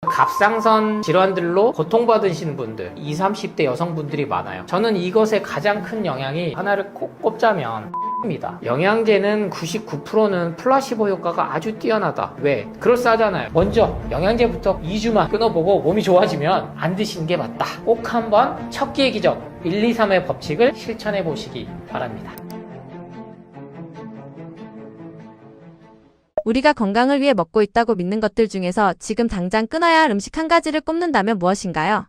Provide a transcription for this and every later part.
갑상선 질환들로 고통받으시는 분들 20, 30대 여성분들이 많아요. 저는 이것의 가장 큰 영향이 하나를 꼭 꼽자면 입니다. 영양제는 99%는 플라시보 효과가 아주 뛰어나다. 왜? 그럴싸하잖아요. 먼저 영양제부터 2주만 끊어보고 몸이 좋아지면 안 드시는 게 맞다. 꼭 한번 첫 끼의 기적 1, 2, 3의 법칙을 실천해 보시기 바랍니다. 우리가 건강을 위해 먹고 있다고 믿는 것들 중에서 지금 당장 끊어야 할 음식 한 가지를 꼽는다면 무엇인가요?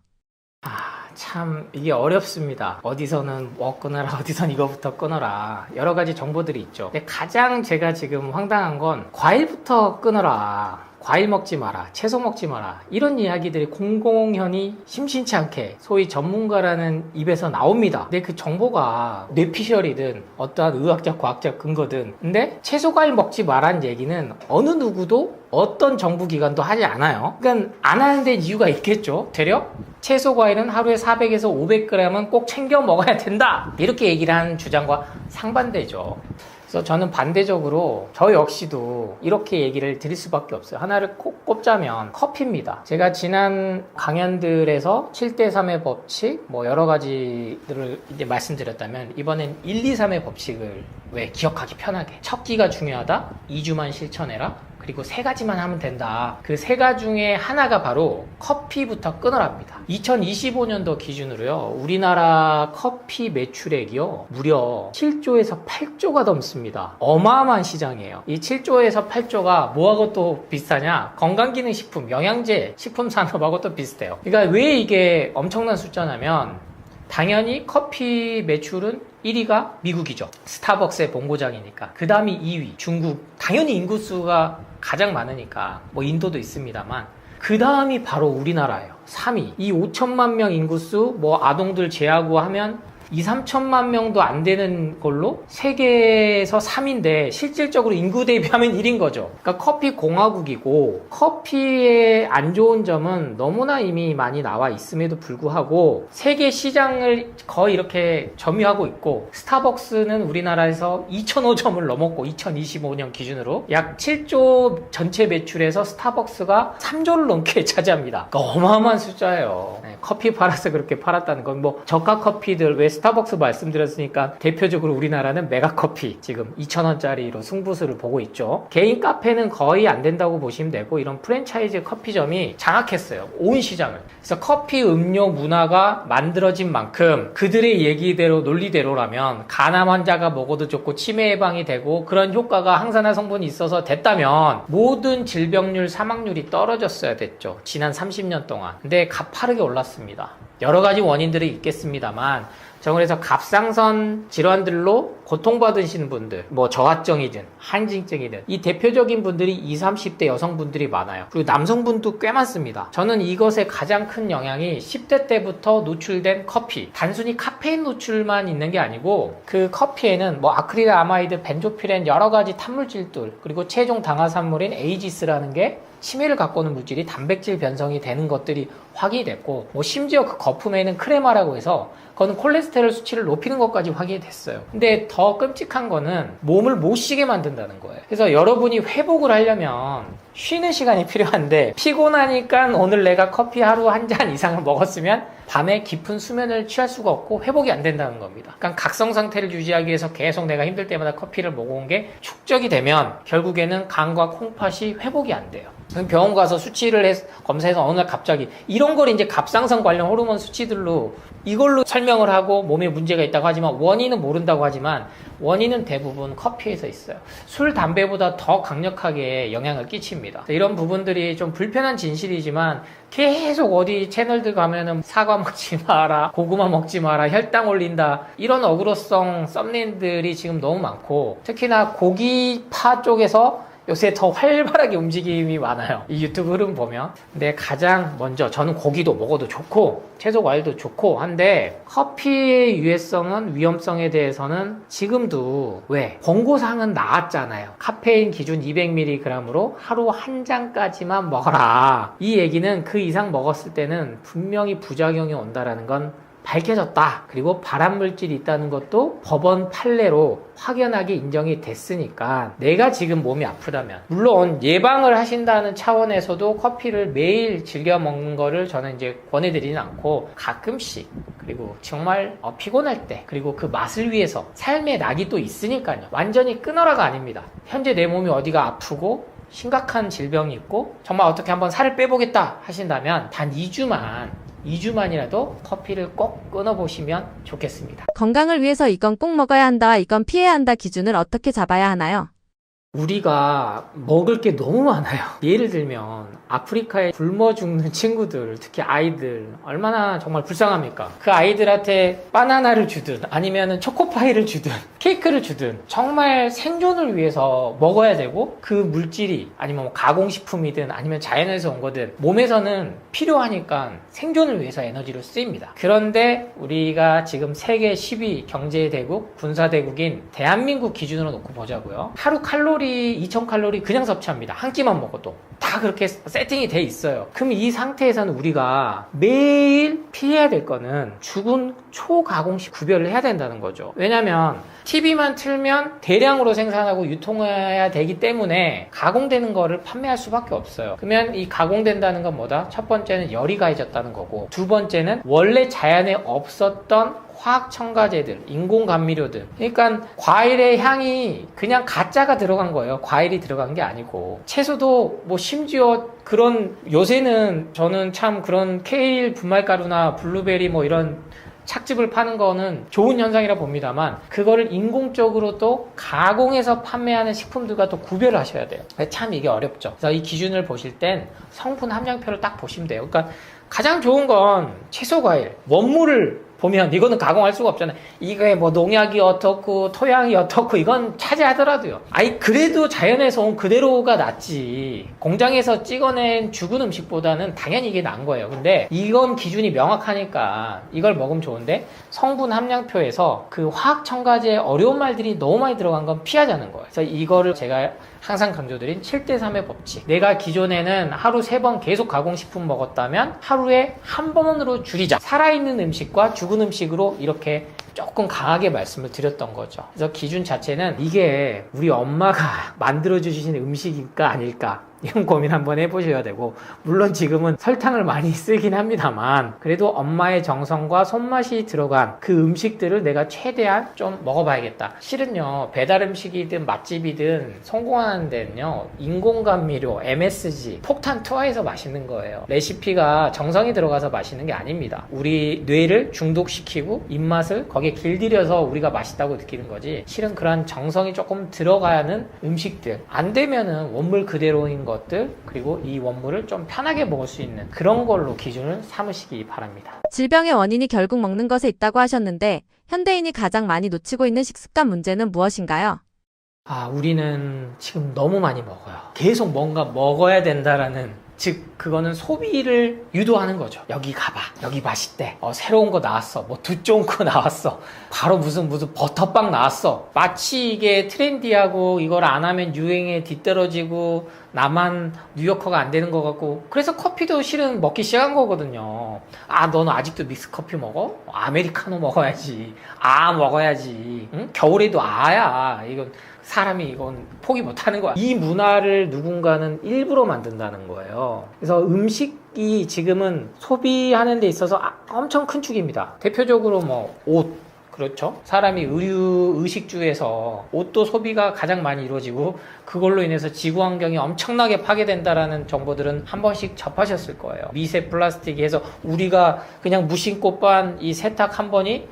참 이게 어렵습니다. 어디서는 뭐 끊어라, 어디선 이거부터 끊어라, 여러 가지 정보들이 있죠. 근데 가장 제가 지금 황당한 건 과일부터 끊어라, 과일 먹지 마라, 채소 먹지 마라, 이런 이야기들이 공공연히 심심치 않게 소위 전문가라는 입에서 나옵니다. 근데 그 정보가 뇌피셜이든 어떠한 의학적 과학적 근거든, 근데 채소 과일 먹지 마라는 얘기는 어느 누구도 어떤 정부기관도 하지 않아요. 그러니까 안 하는 데 이유가 있겠죠. 되려 채소 과일은 하루에 400에서 500g은 꼭 챙겨 먹어야 된다, 이렇게 얘기를 하는 주장과 상반되죠. 그래서 저는 반대적으로 저 역시도 이렇게 얘기를 드릴 수밖에 없어요. 하나를 꼭 꼽자면 커피입니다. 제가 지난 강연들에서 7대3의 법칙 뭐 여러 가지들을 이제 말씀드렸다면, 이번엔 1, 2, 3의 법칙을 왜 기억하기 편하게, 첫 끼가 중요하다, 2주만 실천해라, 그리고 3가지만 하면 된다. 그 3가지 중에 하나가 바로 커피부터 끊으랍니다. 2025년도 기준으로요, 우리나라 커피 매출액이요 무려 7조에서 8조가 넘습니다. 어마어마한 시장이에요. 이 7조에서 8조가 뭐하고 또 비슷하냐? 건강기능식품, 영양제, 식품산업하고 또 비슷해요. 그러니까 왜 이게 엄청난 숫자냐면, 당연히 커피 매출은 1위가 미국이죠. 스타벅스의 본고장이니까. 그 다음이 2위 중국, 당연히 인구수가 가장 많으니까 뭐 인도도 있습니다만, 그 다음이 바로 우리나라예요. 3위. 이 5천만 명 인구수 뭐 아동들 제하고 하면 2, 3천만 명도 안 되는 걸로 세계에서 3위인데 실질적으로 인구 대비하면 1인 거죠. 그러니까 커피 공화국이고, 커피의 안 좋은 점은 너무나 이미 많이 나와 있음에도 불구하고 세계 시장을 거의 이렇게 점유하고 있고, 스타벅스는 우리나라에서 2,005점을 넘었고 2025년 기준으로 약 7조 전체 매출에서 스타벅스가 3조를 넘게 차지합니다. 그러니까 어마어마한 숫자예요. 커피 팔아서 그렇게 팔았다는 건, 뭐 저가 커피들, 왜 스타벅스 말씀드렸으니까 대표적으로 우리나라는 메가커피 지금 2,000원짜리로 승부수를 보고 있죠. 개인 카페는 거의 안 된다고 보시면 되고, 이런 프랜차이즈 커피점이 장악했어요, 온 시장을. 그래서 커피 음료 문화가 만들어진 만큼 그들의 얘기대로 논리대로라면 간암 환자가 먹어도 좋고 치매 예방이 되고 그런 효과가 항산화 성분이 있어서 됐다면 모든 질병률, 사망률이 떨어졌어야 됐죠, 지난 30년 동안. 근데 가파르게 올랐습니다. 여러 가지 원인들이 있겠습니다만, 그래서 갑상선 질환들로 고통받으시는 분들, 뭐 저하증이든 한증증이든 이 대표적인 분들이 20, 30대 여성분들이 많아요. 그리고 남성분도 꽤 많습니다. 저는 이것의 가장 큰 영향이 10대 때부터 노출된 커피, 단순히 카페인 노출만 있는 게 아니고 그 커피에는 뭐 아크릴아마이드, 벤조피렌, 여러 가지 탄물질들, 그리고 최종 당화산물인 에이지스라는 게 치매를 갖고 오는 물질이 단백질 변성이 되는 것들이 확인이 됐고, 뭐 심지어 그 거품에는 크레마라고 해서 그거는 콜레스테롤 수치를 높이는 것까지 확인이 됐어요. 근데 더 끔찍한 거는 몸을 못 쉬게 만든다는 거예요. 그래서 여러분이 회복을 하려면 쉬는 시간이 필요한데, 피곤하니까 오늘 내가 커피 하루 한 잔 이상을 먹었으면 밤에 깊은 수면을 취할 수가 없고 회복이 안 된다는 겁니다. 그러니까 각성 상태를 유지하기 위해서 계속 내가 힘들 때마다 커피를 먹어온 게 축적이 되면 결국에는 간과 콩팥이 회복이 안 돼요. 병원 가서 수치를 검사해서 어느 날 갑자기 이런 걸 이제 갑상선 관련 호르몬 수치들로 이걸로 설명을 하고 몸에 문제가 있다고 하지만, 원인은 모른다고 하지만 원인은 대부분 커피에서 있어요. 술, 담배보다 더 강력하게 영향을 끼칩니다. 이런 부분들이 좀 불편한 진실이지만 계속 어디 채널들 가면은 사과 먹지 마라, 고구마 먹지 마라, 혈당 올린다, 이런 어그로성 썸네일들이 지금 너무 많고, 특히나 고기파 쪽에서 요새 더 활발하게 움직임이 많아요, 이 유튜브 흐름 보면. 근데 가장 먼저 저는 고기도 먹어도 좋고 채소 과일도 좋고 한데, 커피의 유해성은, 위험성에 대해서는 지금도 왜 권고사항은 나왔잖아요. 카페인 기준 200mg으로 하루 한 잔까지만 먹어라. 이 얘기는 그 이상 먹었을 때는 분명히 부작용이 온다라는 건 밝혀졌다. 그리고 발암물질이 있다는 것도 법원 판례로 확연하게 인정이 됐으니까 내가 지금 몸이 아프다면, 물론 예방을 하신다는 차원에서도 커피를 매일 즐겨 먹는 거를 저는 이제 권해드리진 않고 가끔씩, 그리고 정말 피곤할 때, 그리고 그 맛을 위해서 삶의 낙이 또 있으니까요. 완전히 끊어라가 아닙니다. 현재 내 몸이 어디가 아프고 심각한 질병이 있고 정말 어떻게 한번 살을 빼보겠다 하신다면 단 2주만이라도 커피를 꼭 끊어보시면 좋겠습니다. 건강을 위해서 이건 꼭 먹어야 한다, 이건 피해야 한다 기준을 어떻게 잡아야 하나요? 우리가 먹을 게 너무 많아요. 예를 들면 아프리카에 굶어 죽는 친구들, 특히 아이들 얼마나 정말 불쌍합니까? 그 아이들한테 바나나를 주든 아니면 초코파이를 주든 케이크를 주든 정말 생존을 위해서 먹어야 되고, 그 물질이 아니면 뭐 가공식품이든 아니면 자연에서 온 거든 몸에서는 필요하니까 생존을 위해서 에너지로 쓰입니다. 그런데 우리가 지금 세계 10위 경제대국, 군사대국인 대한민국 기준으로 놓고 보자고요. 하루 칼로리 2000칼로리 그냥 섭취합니다. 한 끼만 먹어도 다 그렇게 세팅이 돼 있어요. 그럼 이 상태에서는 우리가 매일 피해야 될 거는 죽은 초가공식 구별을 해야 된다는 거죠. 왜냐면 TV만 틀면 대량으로 생산하고 유통해야 되기 때문에 가공되는 거를 판매할 수밖에 없어요. 그러면 이 가공된다는 건 뭐다? 첫 번째는 열이 가해졌다는 거고, 두 번째는 원래 자연에 없었던 화학 첨가제들, 인공 감미료들. 그러니까 과일의 향이 그냥 가짜가 들어간 거예요. 과일이 들어간 게 아니고. 채소도 뭐 심지어 그런, 요새는 저는 참 그런 케일 분말가루나 블루베리 뭐 이런 착즙을 파는 거는 좋은 현상이라 봅니다만, 그거를 인공적으로 또 가공해서 판매하는 식품들과 또 구별을 하셔야 돼요. 참 이게 어렵죠. 그래서 이 기준을 보실 땐 성분 함량표를 딱 보시면 돼요. 그러니까 가장 좋은 건 채소, 과일, 원물을 보면 이거는 가공할 수가 없잖아요. 이거에 뭐 농약이 어떻고 토양이 어떻고 이건 차지하더라도요. 아니 그래도 자연에서 온 그대로가 낫지. 공장에서 찍어낸 죽은 음식보다는 당연히 이게 나은 거예요. 근데 이건 기준이 명확하니까 이걸 먹으면 좋은데, 성분 함량표에서 그 화학 첨가제 어려운 말들이 너무 많이 들어간 건 피하자는 거예요. 그래서 이거를 제가 항상 강조드린 7대3의 법칙. 내가 기존에는 하루 3번 계속 가공식품 먹었다면 하루에 한 번으로 줄이자. 살아있는 음식과 죽은 음식으로 이렇게 조금 강하게 말씀을 드렸던 거죠. 그래서 기준 자체는 이게 우리 엄마가 만들어주신 음식일까 아닐까, 이런 고민 한번 해보셔야 되고, 물론 지금은 설탕을 많이 쓰긴 합니다만 그래도 엄마의 정성과 손맛이 들어간 그 음식들을 내가 최대한 좀 먹어봐야겠다. 실은요, 배달 음식이든 맛집이든 성공하는 데는요, 인공감미료, MSG, 폭탄 투하해서 맛있는 거예요. 레시피가 정성이 들어가서 맛있는 게 아닙니다. 우리 뇌를 중독시키고 입맛을 거기에 길들여서 우리가 맛있다고 느끼는 거지, 실은 그런 정성이 조금 들어가는 음식들, 안 되면은 원물 그대로인 것들, 그리고 이 원물을 좀 편하게 먹을 수 있는 그런 걸로 기준을 삼으시기 바랍니다. 질병의 원인이 결국 먹는 것에 있다고 하셨는데, 현대인이 가장 많이 놓치고 있는 식습관 문제는 무엇인가요? 우리는 지금 너무 많이 먹어요. 계속 뭔가 먹어야 된다라는, 즉 그거는 소비를 유도하는 거죠. 여기 가봐, 여기 맛있대, 새로운 거 나왔어, 뭐 두 좋은 거 나왔어, 바로 무슨 버터빵 나왔어. 마치 이게 트렌디하고 이걸 안 하면 유행에 뒤떨어지고 나만 뉴요커가 안 되는 것 같고, 그래서 커피도 실은 먹기 시작한 거거든요. 너는 아직도 믹스커피 먹어? 아메리카노 먹어야지. 먹어야지. 응? 겨울에도 야 이건 사람이 이건 포기 못하는 거야. 이 문화를 누군가는 일부러 만든다는 거예요. 그래서 음식이 지금은 소비하는 데 있어서 엄청 큰 축입니다. 대표적으로 뭐 옷, 그렇죠? 사람이 의식주에서 옷도 소비가 가장 많이 이루어지고, 그걸로 인해서 지구 환경이 엄청나게 파괴된다라는 정보들은 한 번씩 접하셨을 거예요. 미세 플라스틱이 해서 우리가 그냥 무심코 빤 이 세탁 한 번이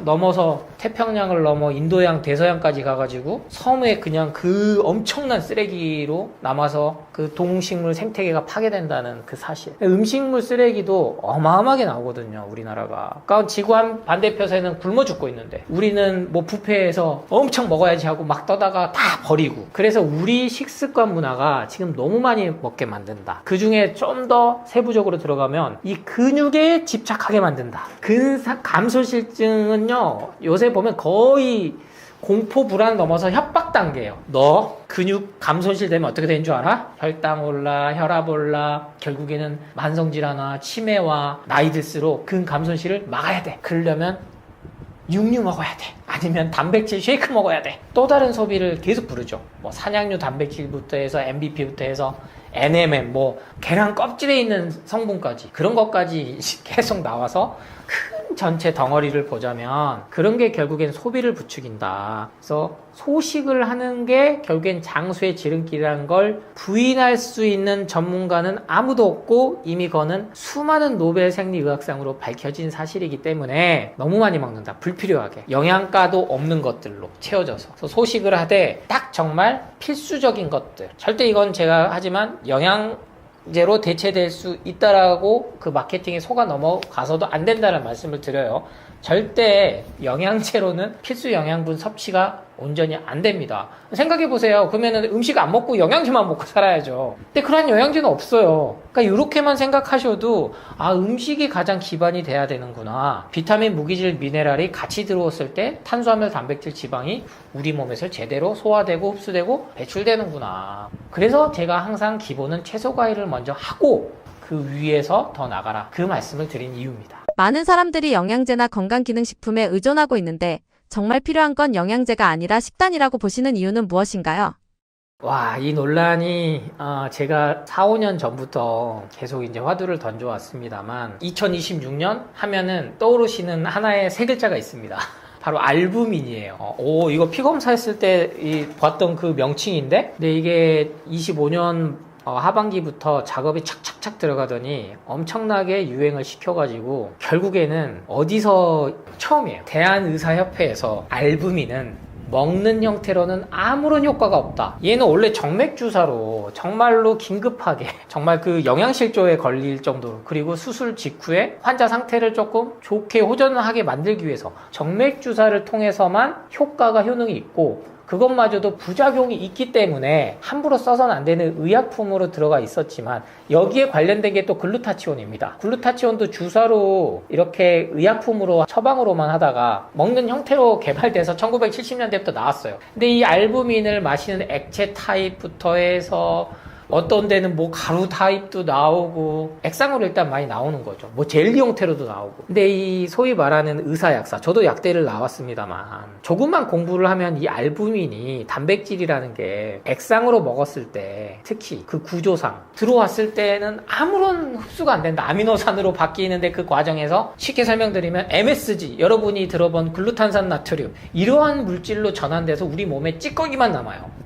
넘어서 태평양을 넘어 인도양, 대서양까지 가가지고 섬에 그냥 그 엄청난 쓰레기로 남아서 그 동식물 생태계가 파괴된다는 그 사실. 음식물 쓰레기도 어마어마하게 나오거든요, 우리나라가. 그러니까 지구 한 반대편에는 굶어 죽고 있는데 우리는 뭐 뷔페에서 엄청 먹어야지 하고 막 떠다가 다 버리고. 그래서 우리 식습관 문화가 지금 너무 많이 먹게 만든다. 그 중에 좀 더 세부적으로 들어가면 이 근육에 집착하게 만든다. 감소실증은요, 요새 보면 거의 공포 불안 넘어서 협박 단계예요. 너 근육 감손실 되면 어떻게 되는 줄 알아? 혈당 올라, 혈압 올라, 결국에는 만성질환과 치매와 나이 들수록 근 감손실을 막아야 돼. 그러려면 육류 먹어야 돼. 아니면 단백질 쉐이크 먹어야 돼. 또 다른 소비를 계속 부르죠. 뭐 산양류 단백질부터 해서 MBP부터 해서 NMN, 뭐 계란 껍질에 있는 성분까지 그런 것까지 계속 나와서 큰 전체 덩어리를 보자면 그런 게 결국엔 소비를 부추긴다. 그래서 소식을 하는 게 결국엔 장수의 지름길이라는 걸 부인할 수 있는 전문가는 아무도 없고 이미 그거는 수많은 노벨 생리의학상으로 밝혀진 사실이기 때문에 너무 많이 먹는다. 불필요하게. 영양가도 없는 것들로 채워져서. 그래서 소식을 하되 딱 정말 필수적인 것들. 절대 이건 제가 하지만 영양제로 대체될 수 있다라고 그 마케팅에 속아 넘어가서도 안 된다는 말씀을 드려요. 절대 영양제로는 필수 영양분 섭취가 온전히 안 됩니다. 생각해 보세요. 그러면은 음식 안 먹고 영양제만 먹고 살아야죠. 근데 그런 영양제는 없어요. 그러니까 이렇게만 생각하셔도 음식이 가장 기반이 돼야 되는구나. 비타민, 무기질, 미네랄이 같이 들어왔을 때 탄수화물, 단백질, 지방이 우리 몸에서 제대로 소화되고 흡수되고 배출되는구나. 그래서 제가 항상 기본은 채소 과일을 먼저 하고 그 위에서 더 나가라. 그 말씀을 드린 이유입니다. 많은 사람들이 영양제나 건강기능식품에 의존하고 있는데 정말 필요한 건 영양제가 아니라 식단이라고 보시는 이유는 무엇인가요? 와, 이 논란이 제가 4, 5년 전부터 계속 이제 화두를 던져왔습니다만 2026년 하면은 떠오르시는 하나의 세 글자가 있습니다. 바로 알부민이에요. 이거 피검사 했을 때 봤던 그 명칭인데 근데 이게 25년 하반기부터 작업이 착착착 들어가더니 엄청나게 유행을 시켜가지고 결국에는 어디서 처음이에요. 대한의사협회에서 알부민은 먹는 형태로는 아무런 효과가 없다. 얘는 원래 정맥주사로 정말로 긴급하게 정말 그 영양실조에 걸릴 정도로 그리고 수술 직후에 환자 상태를 조금 좋게 호전하게 만들기 위해서 정맥주사를 통해서만 효능이 있고 그것마저도 부작용이 있기 때문에 함부로 써서는 안 되는 의약품으로 들어가 있었지만 여기에 관련된 게 또 글루타치온입니다. 글루타치온도 주사로 이렇게 의약품으로 처방으로만 하다가 먹는 형태로 개발돼서 1970년대부터 나왔어요. 근데 이 알부민을 마시는 액체 타입부터 해서 어떤 데는 뭐 가루 타입도 나오고 액상으로 일단 많이 나오는 거죠. 뭐 젤리 형태로도 나오고. 근데 이 소위 말하는 의사약사, 저도 약대를 나왔습니다만 조금만 공부를 하면 이 알부민이 단백질이라는 게 액상으로 먹었을 때 특히 그 구조상 들어왔을 때는 아무런 흡수가 안 된다. 아미노산으로 바뀌는데 그 과정에서 쉽게 설명드리면 MSG, 여러분이 들어본 글루탄산 나트륨 이러한 물질로 전환돼서 우리 몸에 찌꺼기만 남아요.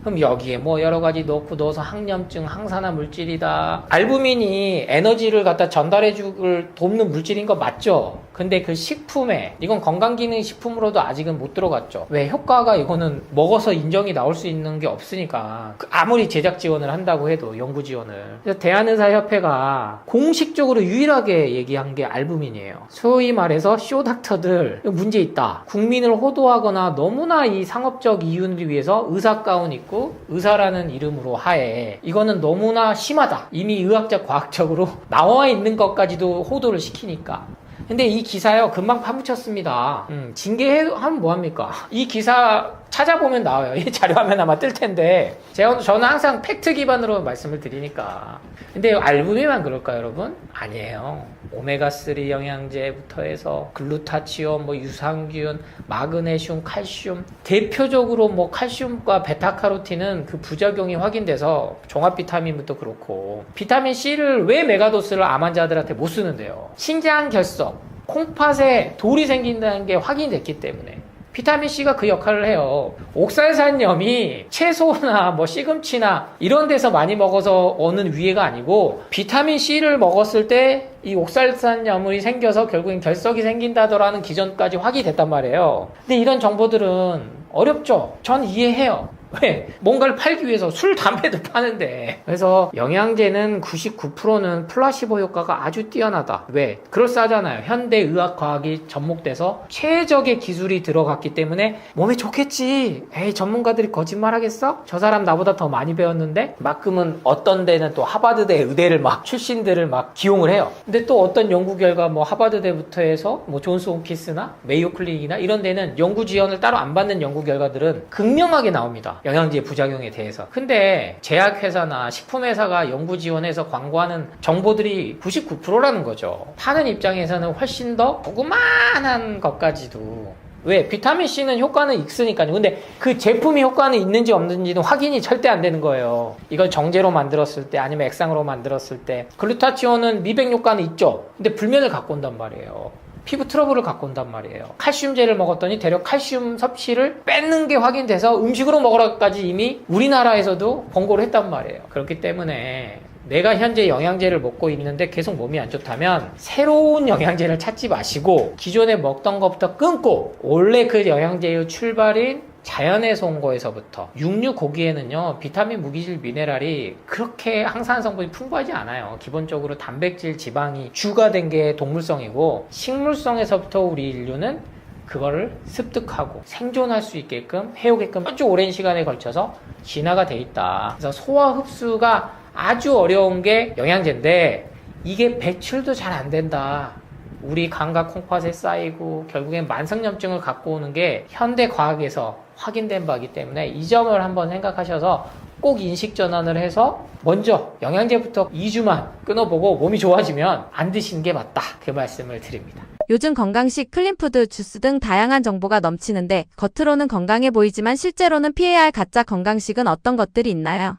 그럼 여기에 뭐 여러 가지 넣어서 항염증, 항산화 물질이다. 알부민이 에너지를 갖다 전달해주길 돕는 물질인 거 맞죠? 근데 그 식품에 이건 건강기능식품으로도 아직은 못 들어갔죠. 왜? 효과가 이거는 먹어서 인정이 나올 수 있는 게 없으니까 아무리 제작 지원을 한다고 해도 연구 지원을. 그래서 대한의사협회가 공식적으로 유일하게 얘기한 게 알부민이에요. 소위 말해서 쇼닥터들 문제 있다. 국민을 호도하거나 너무나 이 상업적 이윤을 위해서 의사 가운 입고 의사라는 이름으로 하에 이거는 너무나 심하다. 이미 의학적 과학적으로 나와 있는 것까지도 호도를 시키니까. 근데 이 기사요 금방 파묻혔습니다. 징계하면 뭐합니까? 이 기사 찾아보면 나와요. 이 자료화면 아마 뜰 텐데 저는 항상 팩트 기반으로 말씀을 드리니까. 근데 알부민만 그럴까요, 여러분? 아니에요. 오메가3 영양제부터 해서 글루타치온, 뭐 유산균, 마그네슘, 칼슘, 대표적으로 뭐 칼슘과 베타카로틴은 그 부작용이 확인돼서 종합 비타민부터 그렇고 비타민 C를 왜 메가도스를 암 환자들한테 못 쓰는데요? 신장 결석, 콩팥에 돌이 생긴다는 게 확인됐기 때문에 비타민C가 그 역할을 해요. 옥살산염이 채소나 뭐 시금치나 이런 데서 많이 먹어서 오는 위해가 아니고 비타민C를 먹었을 때 이 옥살산염이 생겨서 결국엔 결석이 생긴다더라는 기전까지 확인됐단 말이에요. 근데 이런 정보들은 어렵죠? 전 이해해요. 왜? 뭔가를 팔기 위해서 술, 담배도 파는데. 그래서 영양제는 99%는 플라시보 효과가 아주 뛰어나다. 왜? 그럴싸하잖아요. 현대의학과학이 접목돼서 최적의 기술이 들어갔기 때문에 몸에 좋겠지. 에이, 전문가들이 거짓말하겠어? 저 사람 나보다 더 많이 배웠는데? 막금은 어떤 데는 또 하버드대 의대를 막 출신들을 막 기용을 해요. 근데 또 어떤 연구 결과 뭐 하버드대부터 해서 뭐 존스 홈키스나 메이오 클리닉이나 이런 데는 연구 지원을 따로 안 받는 연구 결과들은 극명하게 나옵니다. 영양제 부작용에 대해서. 근데 제약회사나 식품회사가 연구 지원해서 광고하는 정보들이 99%라는 거죠. 파는 입장에서는 훨씬 더 조그만한 것까지도. 왜? 비타민C는 효과는 있으니까요. 근데 그 제품이 효과는 있는지 없는지는 확인이 절대 안 되는 거예요. 이걸 정제로 만들었을 때 아니면 액상으로 만들었을 때. 글루타치온은 미백 효과는 있죠. 근데 불면을 갖고 온단 말이에요. 피부 트러블을 갖고 온단 말이에요. 칼슘제를 먹었더니 대략 칼슘 섭취를 뺏는 게 확인돼서 음식으로 먹으라까지 이미 우리나라에서도 권고를 했단 말이에요. 그렇기 때문에 내가 현재 영양제를 먹고 있는데 계속 몸이 안 좋다면 새로운 영양제를 찾지 마시고 기존에 먹던 것부터 끊고 원래 그 영양제의 출발인 자연에서 온 거에서부터 육류 고기에는요 비타민, 무기질, 미네랄이 그렇게 항산 성분이 풍부하지 않아요. 기본적으로 단백질, 지방이 주가 된 게 동물성이고 식물성에서부터 우리 인류는 그거를 습득하고 생존할 수 있게끔 해오게끔 아주 오랜 시간에 걸쳐서 진화가 돼 있다. 그래서 소화 흡수가 아주 어려운 게 영양제인데 이게 배출도 잘 안 된다. 우리 감각 콩팥에 쌓이고 결국엔 만성염증을 갖고 오는 게 현대 과학에서 확인된 바이기 때문에 이 점을 한번 생각하셔서 꼭 인식 전환을 해서 먼저 영양제부터 2주만 끊어보고 몸이 좋아지면 안 드시는 게 맞다. 그 말씀을 드립니다. 요즘 건강식, 클린푸드, 주스 등 다양한 정보가 넘치는데 겉으로는 건강해 보이지만 실제로는 피해야 할 가짜 건강식은 어떤 것들이 있나요?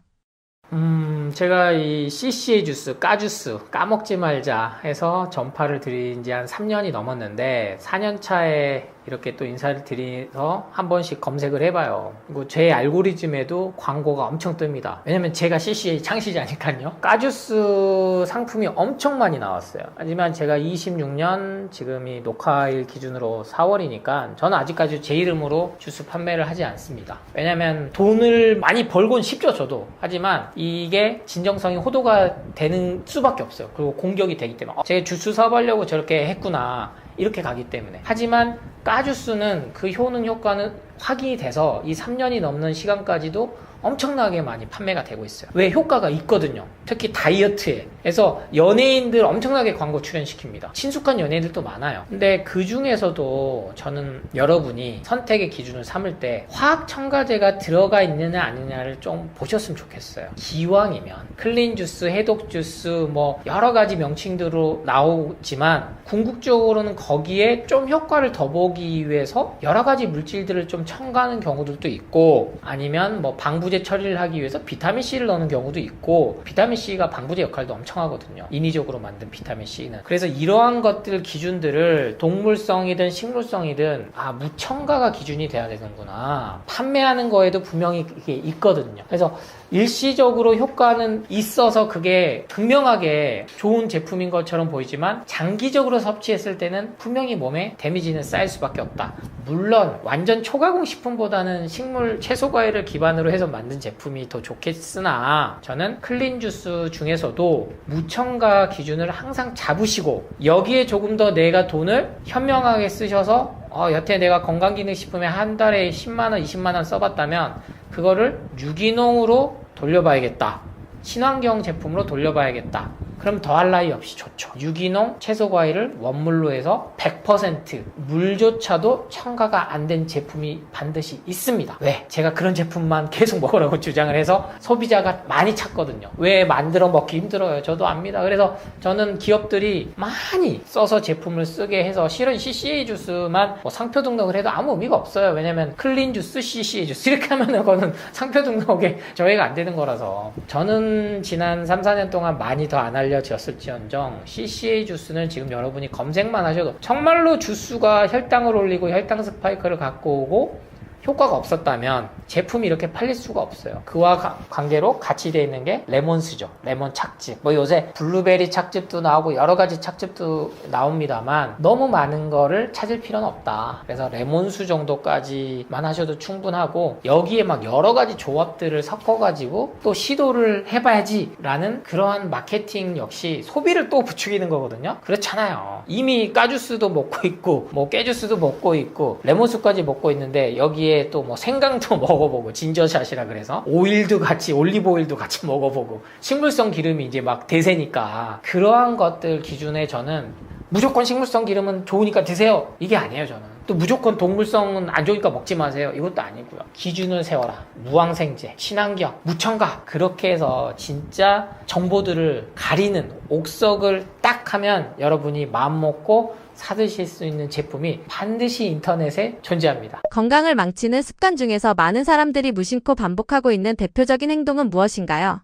제가 이 CCA 주스, 까주스, 까먹지 말자 해서 전파를 드린 지 한 3년이 넘었는데 4년 차에 이렇게 또 인사를 드려서 한 번씩 검색을 해봐요. 그리고 제 알고리즘에도 광고가 엄청 뜹니다. 왜냐면 제가 CCA 창시자니까요. 까주스 상품이 엄청 많이 나왔어요. 하지만 제가 26년 지금이 녹화일 기준으로 4월이니까 저는 아직까지 제 이름으로 주스 판매를 하지 않습니다. 왜냐면 돈을 많이 벌곤 쉽죠, 저도. 하지만 이게 진정성이 호도가 되는 수밖에 없어요. 그리고 공격이 되기 때문에 제가 주스 사업하려고 저렇게 했구나 이렇게 가기 때문에. 하지만 까주스는 그 효능 효과는 확인이 돼서 이 3년이 넘는 시간까지도 엄청나게 많이 판매가 되고 있어요. 왜? 효과가 있거든요. 특히 다이어트에. 그래서 연예인들 엄청나게 광고 출연시킵니다. 친숙한 연예인들도 많아요. 근데 그 중에서도 저는 여러분이 선택의 기준을 삼을 때 화학 첨가제가 들어가 있느냐 아니냐를 좀 보셨으면 좋겠어요. 기왕이면 클린 주스, 해독 주스 뭐 여러 가지 명칭들로 나오지만 궁극적으로는 거기에 좀 효과를 더 보기 위해서 여러 가지 물질들을 좀 첨가하는 경우들도 있고 아니면 뭐 방부제 처리를 하기 위해서 비타민C를 넣는 경우도 있고 비타민C가 방부제 역할도 엄청 하거든요. 인위적으로 만든 비타민C는. 그래서 이러한 것들 기준들을 동물성이든 식물성이든 무첨가가 기준이 돼야 되는구나. 판매하는 거에도 분명히 그게 있거든요. 그래서 일시적으로 효과는 있어서 그게 분명하게 좋은 제품인 것처럼 보이지만 장기적으로 섭취했을 때는 분명히 몸에 데미지는 쌓일 수밖에 없다. 물론 완전 초가공 식품보다는 식물 채소 과일을 기반으로 해서 만든 제품이 더 좋겠으나 저는 클린 주스 중에서도 무첨가 기준을 항상 잡으시고 여기에 조금 더 내가 돈을 현명하게 쓰셔서 여태 내가 건강기능식품에 한 달에 10만원, 20만원 써봤다면 그거를 유기농으로 돌려봐야겠다. 친환경 제품으로 돌려봐야겠다. 그럼 더할 나위 없이 좋죠. 유기농 채소과일을 원물로 해서 100% 물조차도 첨가가 안 된 제품이 반드시 있습니다. 왜? 제가 그런 제품만 계속 먹으라고 주장을 해서 소비자가 많이 찾거든요. 왜 만들어 먹기 힘들어요? 저도 압니다. 그래서 저는 기업들이 많이 써서 제품을 쓰게 해서 실은 CCA 주스만 뭐 상표 등록을 해도 아무 의미가 없어요. 왜냐면 클린 주스, CCA 주스 이렇게 하면은 그거는 상표 등록에 저희가 안 되는 거라서 저는 지난 3, 4년 동안 많이 더 안 알려졌을지언정 CCA 주스는 지금 여러분이 검색만 하셔도 정말로 주스가 혈당을 올리고 혈당 스파이크를 갖고 오고 효과가 없었다면 제품이 이렇게 팔릴 수가 없어요. 그와 관계로 같이 되어 있는 게 레몬수죠. 레몬 착즙. 뭐 요새 블루베리 착즙도 나오고 여러 가지 착즙도 나옵니다만 너무 많은 거를 찾을 필요는 없다. 그래서 레몬수 정도까지만 하셔도 충분하고 여기에 막 여러 가지 조합들을 섞어가지고 또 시도를 해봐야지 라는 그러한 마케팅 역시 소비를 또 부추기는 거거든요. 그렇잖아요. 이미 까주스도 먹고 있고 뭐 깨주스도 먹고 있고 레몬수까지 먹고 있는데 여기에 또 뭐 생강도 먹어보고 진저샷이라 그래서 오일도 같이 올리브 오일도 같이 먹어보고 식물성 기름이 이제 막 대세니까 그러한 것들 기준에 저는 무조건 식물성 기름은 좋으니까 드세요 이게 아니에요. 저는 또 무조건 동물성은 안 좋으니까 먹지 마세요 이것도 아니고요. 기준을 세워라. 무항생제, 친환경, 무첨가 그렇게 해서 진짜 정보들을 가리는 옥석을 딱 하면 여러분이 마음먹고 사드실 수 있는 제품이 반드시 인터넷에 존재합니다. 건강을 망치는 습관 중에서 많은 사람들이 무심코 반복하고 있는 대표적인 행동은 무엇인가요?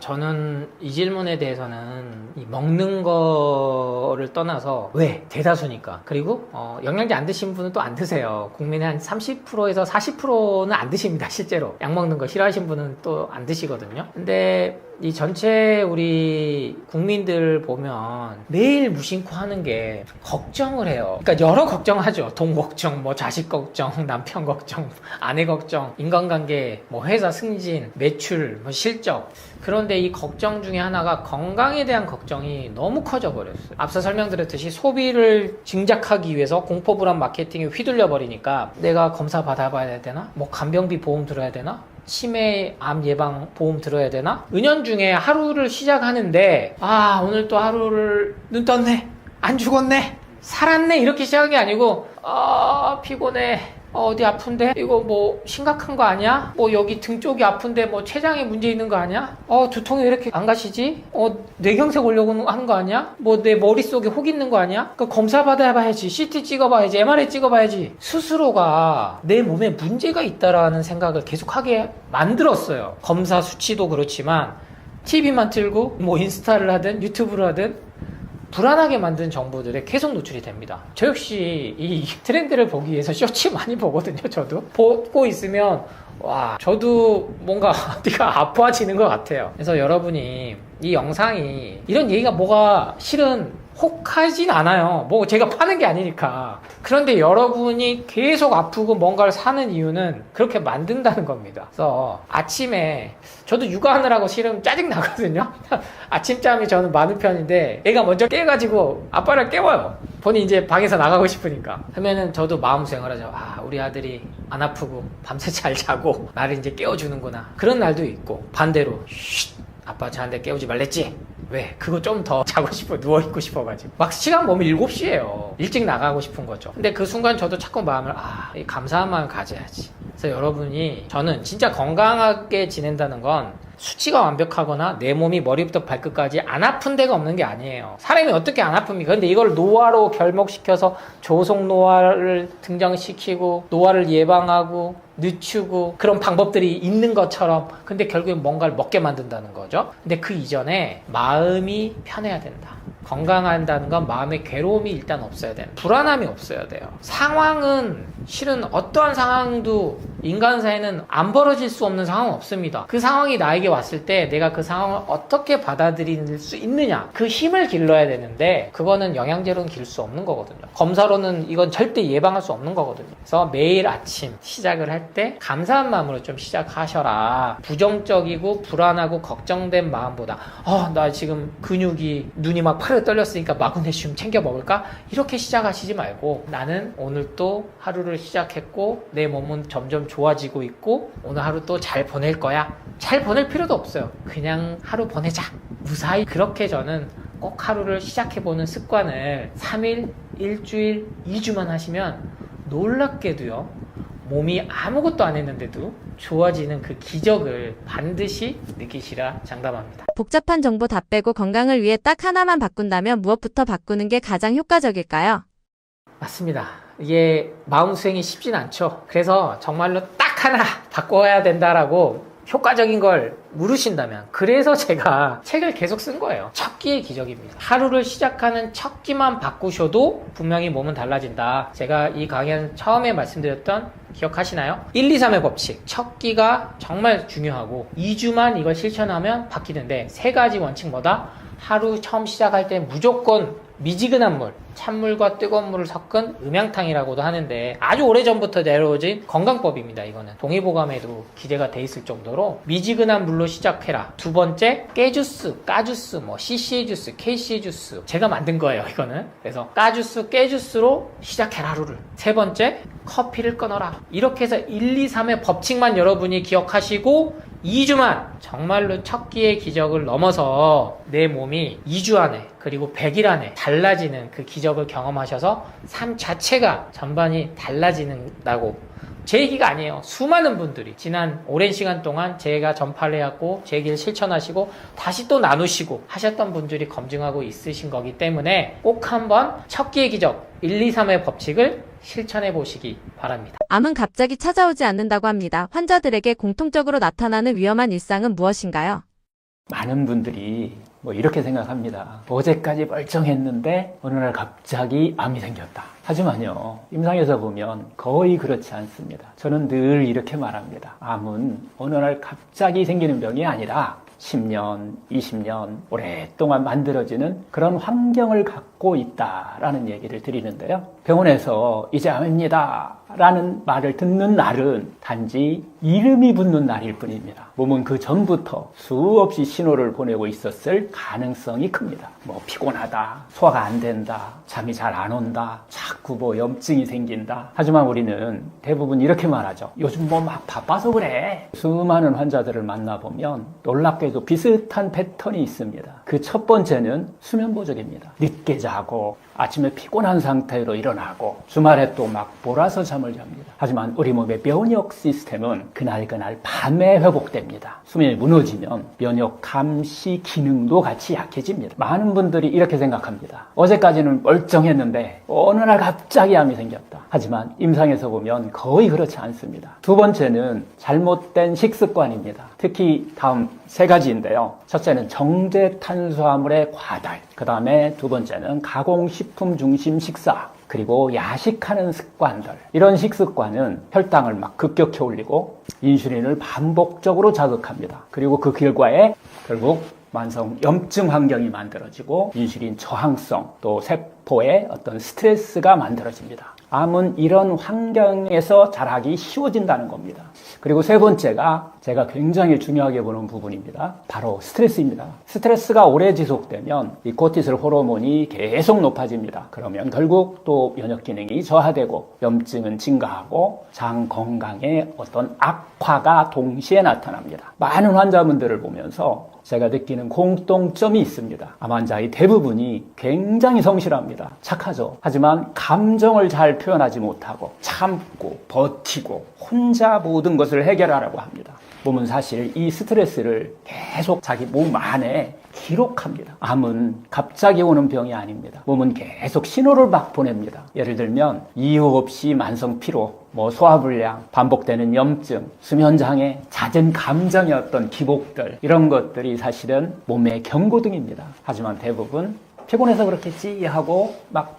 저는 이 질문에 대해서는 이 먹는 거를 떠나서 왜? 대다수니까. 그리고 영양제 안 드신 분은 또 안 드세요. 국민의 한 30%에서 40%는 안 드십니다. 실제로. 약 먹는 거 싫어하시는 분은 또 안 드시거든요. 근데 이 전체 우리 국민들 보면 매일 무심코 하는 게 걱정을 해요. 그러니까 여러 걱정하죠. 돈 걱정, 뭐 자식 걱정, 남편 걱정, 아내 걱정, 인간관계, 뭐 회사 승진, 매출, 뭐 실적. 그런데 이 걱정 중에 하나가 건강에 대한 걱정이 너무 커져 버렸어요. 앞서 설명드렸듯이 소비를 증작하기 위해서 공포불안 마케팅에 휘둘려 버리니까 내가 검사 받아봐야 되나? 뭐 간병비 보험 들어야 되나? 치매 암 예방 보험 들어야 되나? 은연중에 하루를 시작하는데 오늘 또 하루를 눈 떴네 안 죽었네 살았네 이렇게 시작한 게 아니고 피곤해 어디 아픈데? 이거 뭐 심각한 거 아니야? 뭐 여기 등 쪽이 아픈데 뭐 췌장에 문제 있는 거 아니야? 두통이 왜 이렇게 안 가시지? 뇌경색 오려고 하는 거 아니야? 뭐 내 머릿속에 혹 있는 거 아니야? 그 검사 받아봐야지, CT 찍어봐야지, MRI 찍어봐야지. 스스로가 내 몸에 문제가 있다라는 생각을 계속하게 만들었어요. 검사 수치도 그렇지만 TV만 틀고 뭐 인스타를 하든 유튜브를 하든 불안하게 만든 정보들에 계속 노출이 됩니다. 저 역시 이 트렌드를 보기 위해서 쇼츠 많이 보거든요. 저도 보고 있으면 저도 뭔가 어디가 아파지는 것 같아요. 그래서 여러분이 이 영상이 이런 얘기가 뭐가 실은 혹하진 않아요. 뭐 제가 파는 게 아니니까. 그런데 여러분이 계속 아프고 뭔가를 사는 이유는 그렇게 만든다는 겁니다. 그래서 아침에 저도 육아하느라고 싫으면 짜증 나거든요. 아침잠이 저는 많은 편인데 애가 먼저 깨가지고 아빠를 깨워요. 본인 이제 방에서 나가고 싶으니까. 그러면은 저도 마음 수행을 하죠. 우리 아들이 안 아프고 밤새 잘 자고 나를 이제 깨워주는구나. 그런 날도 있고 반대로 아빠 저한테 깨우지 말랬지? 왜? 그거 좀 더 자고 싶어 누워있고 싶어가지고 막 시간 보면 7시예요 일찍 나가고 싶은 거죠. 근데 그 순간 저도 자꾸 마음을 감사한 마음을 가져야지. 그래서 여러분이 저는 진짜 건강하게 지낸다는 건 수치가 완벽하거나 내 몸이 머리부터 발끝까지 안 아픈 데가 없는 게 아니에요. 사람이 어떻게 안 아픕니까? 근데 이걸 노화로 결목시켜서 조속 노화를 등장시키고 노화를 예방하고 늦추고 그런 방법들이 있는 것처럼 근데 결국엔 뭔가를 먹게 만든다는 거죠. 근데 그 이전에 마음이 편해야 된다. 건강한다는 건 마음의 괴로움이 일단 없어야 돼요. 불안함이 없어야 돼요. 상황은 실은 어떠한 상황도 인간사에는 안 벌어질 수 없는 상황은 없습니다. 그 상황이 나에게 왔을 때 내가 그 상황을 어떻게 받아들일 수 있느냐 그 힘을 길러야 되는데 그거는 영양제로는 길 수 없는 거거든요. 검사로는 이건 절대 예방할 수 없는 거거든요. 그래서 매일 아침 시작을 할 때 감사한 마음으로 좀 시작하셔라. 부정적이고 불안하고 걱정된 마음보다 나 지금 근육이 눈이 막 파르르 떨렸으니까 마그네슘 챙겨 먹을까? 이렇게 시작하시지 말고 나는 오늘 또 하루를 시작했고 내 몸은 점점 좋아지고 있고 오늘 하루 또 잘 보낼 거야. 잘 보낼 필요도 없어요. 그냥 하루 보내자. 무사히. 그렇게 저는 꼭 하루를 시작해보는 습관을 3일, 일주일, 2주만 하시면 놀랍게도요. 몸이 아무것도 안 했는데도 좋아지는 그 기적을 반드시 느끼시라 장담합니다. 복잡한 정보 다 빼고 건강을 위해 딱 하나만 바꾼다면 무엇부터 바꾸는 게 가장 효과적일까요? 맞습니다. 이게 마음 수행이 쉽진 않죠. 그래서 정말로 딱 하나 바꿔야 된다라고 효과적인 걸 물으신다면, 그래서 제가 책을 계속 쓴 거예요. 첫 끼의 기적입니다. 하루를 시작하는 첫 끼만 바꾸셔도 분명히 몸은 달라진다. 제가 이 강연 처음에 말씀드렸던, 기억하시나요? 1, 2, 3의 법칙. 첫 끼가 정말 중요하고 2주만 이걸 실천하면 바뀌는데, 세 가지 원칙 뭐다? 하루 처음 시작할 때 무조건 미지근한 물, 찬물과 뜨거운 물을 섞은 음양탕이라고도 하는데, 아주 오래전부터 내려오진 건강법입니다. 이거는 동의보감에도 기재가 돼 있을 정도로 미지근한 물로 시작해라. 두 번째, 깨주스, 까주스, 뭐 CCA 주스, KCA 주스, 제가 만든 거예요. 이거는. 그래서 까주스, 깨주스로 시작해라, 하루를. 세 번째, 커피를 끊어라. 이렇게 해서 1, 2, 3의 법칙만 여러분이 기억하시고 2주만 정말로 첫 끼의 기적을 넘어서 내 몸이 2주 안에, 그리고 100일 안에 달라지는 그 기적을 경험하셔서 삶 자체가 전반이 달라지는다고. 제 얘기가 아니에요. 수많은 분들이 지난 오랜 시간 동안 제가 전파를 해왔고 제 얘기를 실천하시고 다시 또 나누시고 하셨던 분들이 검증하고 있으신 거기 때문에 꼭 한번 첫 끼의 기적 1, 2, 3의 법칙을 실천해 보시기 바랍니다. 암은 갑자기 찾아오지 않는다고 합니다. 환자들에게 공통적으로 나타나는 위험한 일상은 무엇인가요? 많은 분들이 이렇게 생각합니다. 어제까지 멀쩡했는데 어느 날 갑자기 암이 생겼다. 하지만요, 임상에서 보면 거의 그렇지 않습니다. 저는 늘 이렇게 말합니다. 암은 어느 날 갑자기 생기는 병이 아니라 10년, 20년 오랫동안 만들어지는 그런 환경을 갖고 있다라는 얘기를 드리는데요. 병원에서 이제 암입니다 라는 말을 듣는 날은 단지 이름이 붙는 날일 뿐입니다. 몸은 그 전부터 수없이 신호를 보내고 있었을 가능성이 큽니다. 피곤하다, 소화가 안 된다, 잠이 잘 안 온다, 자꾸 염증이 생긴다. 하지만 우리는 대부분 이렇게 말하죠. 요즘 막 바빠서 그래. 수많은 환자들을 만나보면 놀랍게도 비슷한 패턴이 있습니다. 그 첫 번째는 수면 부족입니다. 늦게 자고 아침에 피곤한 상태로 일어나고 주말에 또 몰아서 잠을 잡니다. 하지만 우리 몸의 면역 시스템은 그날 밤에 회복됩니다. 수면이 무너지면 면역 감시 기능도 같이 약해집니다. 많은 분들이 이렇게 생각합니다. 어제까지는 멀쩡했는데 어느 날 갑자기 암이 생겼다. 하지만 임상에서 보면 거의 그렇지 않습니다. 두 번째는 잘못된 식습관입니다. 특히 다음 세 가지인데요. 첫째는 정제 탄수화물의 과달, 그 다음에 두 번째는 가공식품 중심 식사, 그리고 야식하는 습관들. 이런 식습관은 혈당을 급격히 올리고 인슐린을 반복적으로 자극합니다. 그리고 그 결과에 결국 만성 염증 환경이 만들어지고 인슐린 저항성, 또 세포의 어떤 스트레스가 만들어집니다. 암은 이런 환경에서 자라기 쉬워진다는 겁니다. 그리고 세 번째가 제가 굉장히 중요하게 보는 부분입니다. 바로 스트레스입니다. 스트레스가 오래 지속되면 이 코티솔 호르몬이 계속 높아집니다. 그러면 결국 또 면역 기능이 저하되고 염증은 증가하고 장 건강에 어떤 악화가 동시에 나타납니다. 많은 환자분들을 보면서 제가 느끼는 공통점이 있습니다. 암 환자의 대부분이 굉장히 성실합니다. 착하죠. 하지만 감정을 잘 표현하지 못하고 참고 버티고 혼자 모든 것을 해결하라고 합니다. 몸은 사실 이 스트레스를 계속 자기 몸 안에 기록합니다. 암은 갑자기 오는 병이 아닙니다. 몸은 계속 신호를 보냅니다. 예를 들면 이유 없이 만성 피로, 소화불량, 반복되는 염증, 수면장애, 잦은 감정의 어떤 기복들, 이런 것들이 사실은 몸의 경고등입니다. 하지만 대부분 피곤해서 그렇겠지 하고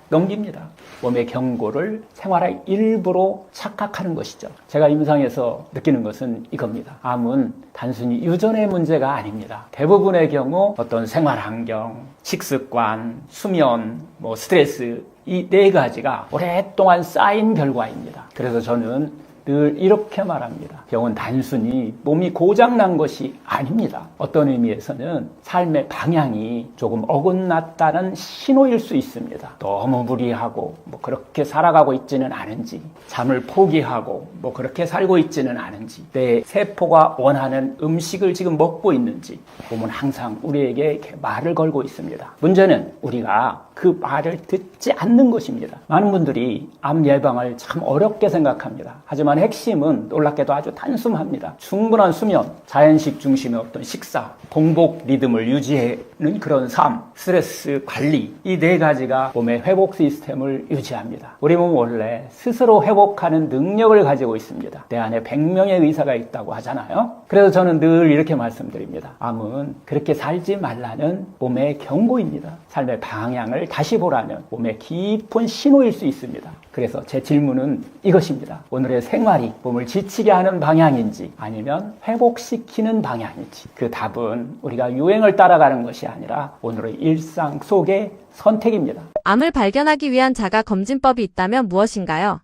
넘깁니다. 몸의 경고를 생활의 일부로 착각하는 것이죠. 제가 임상에서 느끼는 것은 이겁니다. 암은 단순히 유전의 문제가 아닙니다. 대부분의 경우 어떤 생활 환경, 식습관, 수면, 스트레스, 이 네 가지가 오랫동안 쌓인 결과입니다. 그래서 저는 늘 이렇게 말합니다. 병은 단순히 몸이 고장난 것이 아닙니다. 어떤 의미에서는 삶의 방향이 조금 어긋났다는 신호일 수 있습니다. 너무 무리하고 그렇게 살아가고 있지는 않은지, 잠을 포기하고 그렇게 살고 있지는 않은지, 내 세포가 원하는 음식을 지금 먹고 있는지 몸은 항상 우리에게 이렇게 말을 걸고 있습니다. 문제는 우리가 그 말을 듣지 않는 것입니다. 많은 분들이 암 예방을 참 어렵게 생각합니다. 하지만 하지만 핵심은 놀랍게도 아주 단순합니다. 충분한 수면, 자연식 중심의 어떤 식사, 공복 리듬을 유지하는 그런 삶, 스트레스 관리, 이 네 가지가 몸의 회복 시스템을 유지합니다. 우리 몸은 원래 스스로 회복하는 능력을 가지고 있습니다. 내 안에 100명의 의사가 있다고 하잖아요. 그래서 저는 늘 이렇게 말씀드립니다. 암은 그렇게 살지 말라는 몸의 경고입니다. 삶의 방향을 다시 보라는 몸의 깊은 신호일 수 있습니다. 그래서 제 질문은 이것입니다. 오늘의 생활이 몸을 지치게 하는 방향인지 아니면 회복시키는 방향인지, 그 답은 우리가 유행을 따라가는 것이 아니라 오늘의 일상 속의 선택입니다. 암을 발견하기 위한 자가검진법이 있다면 무엇인가요?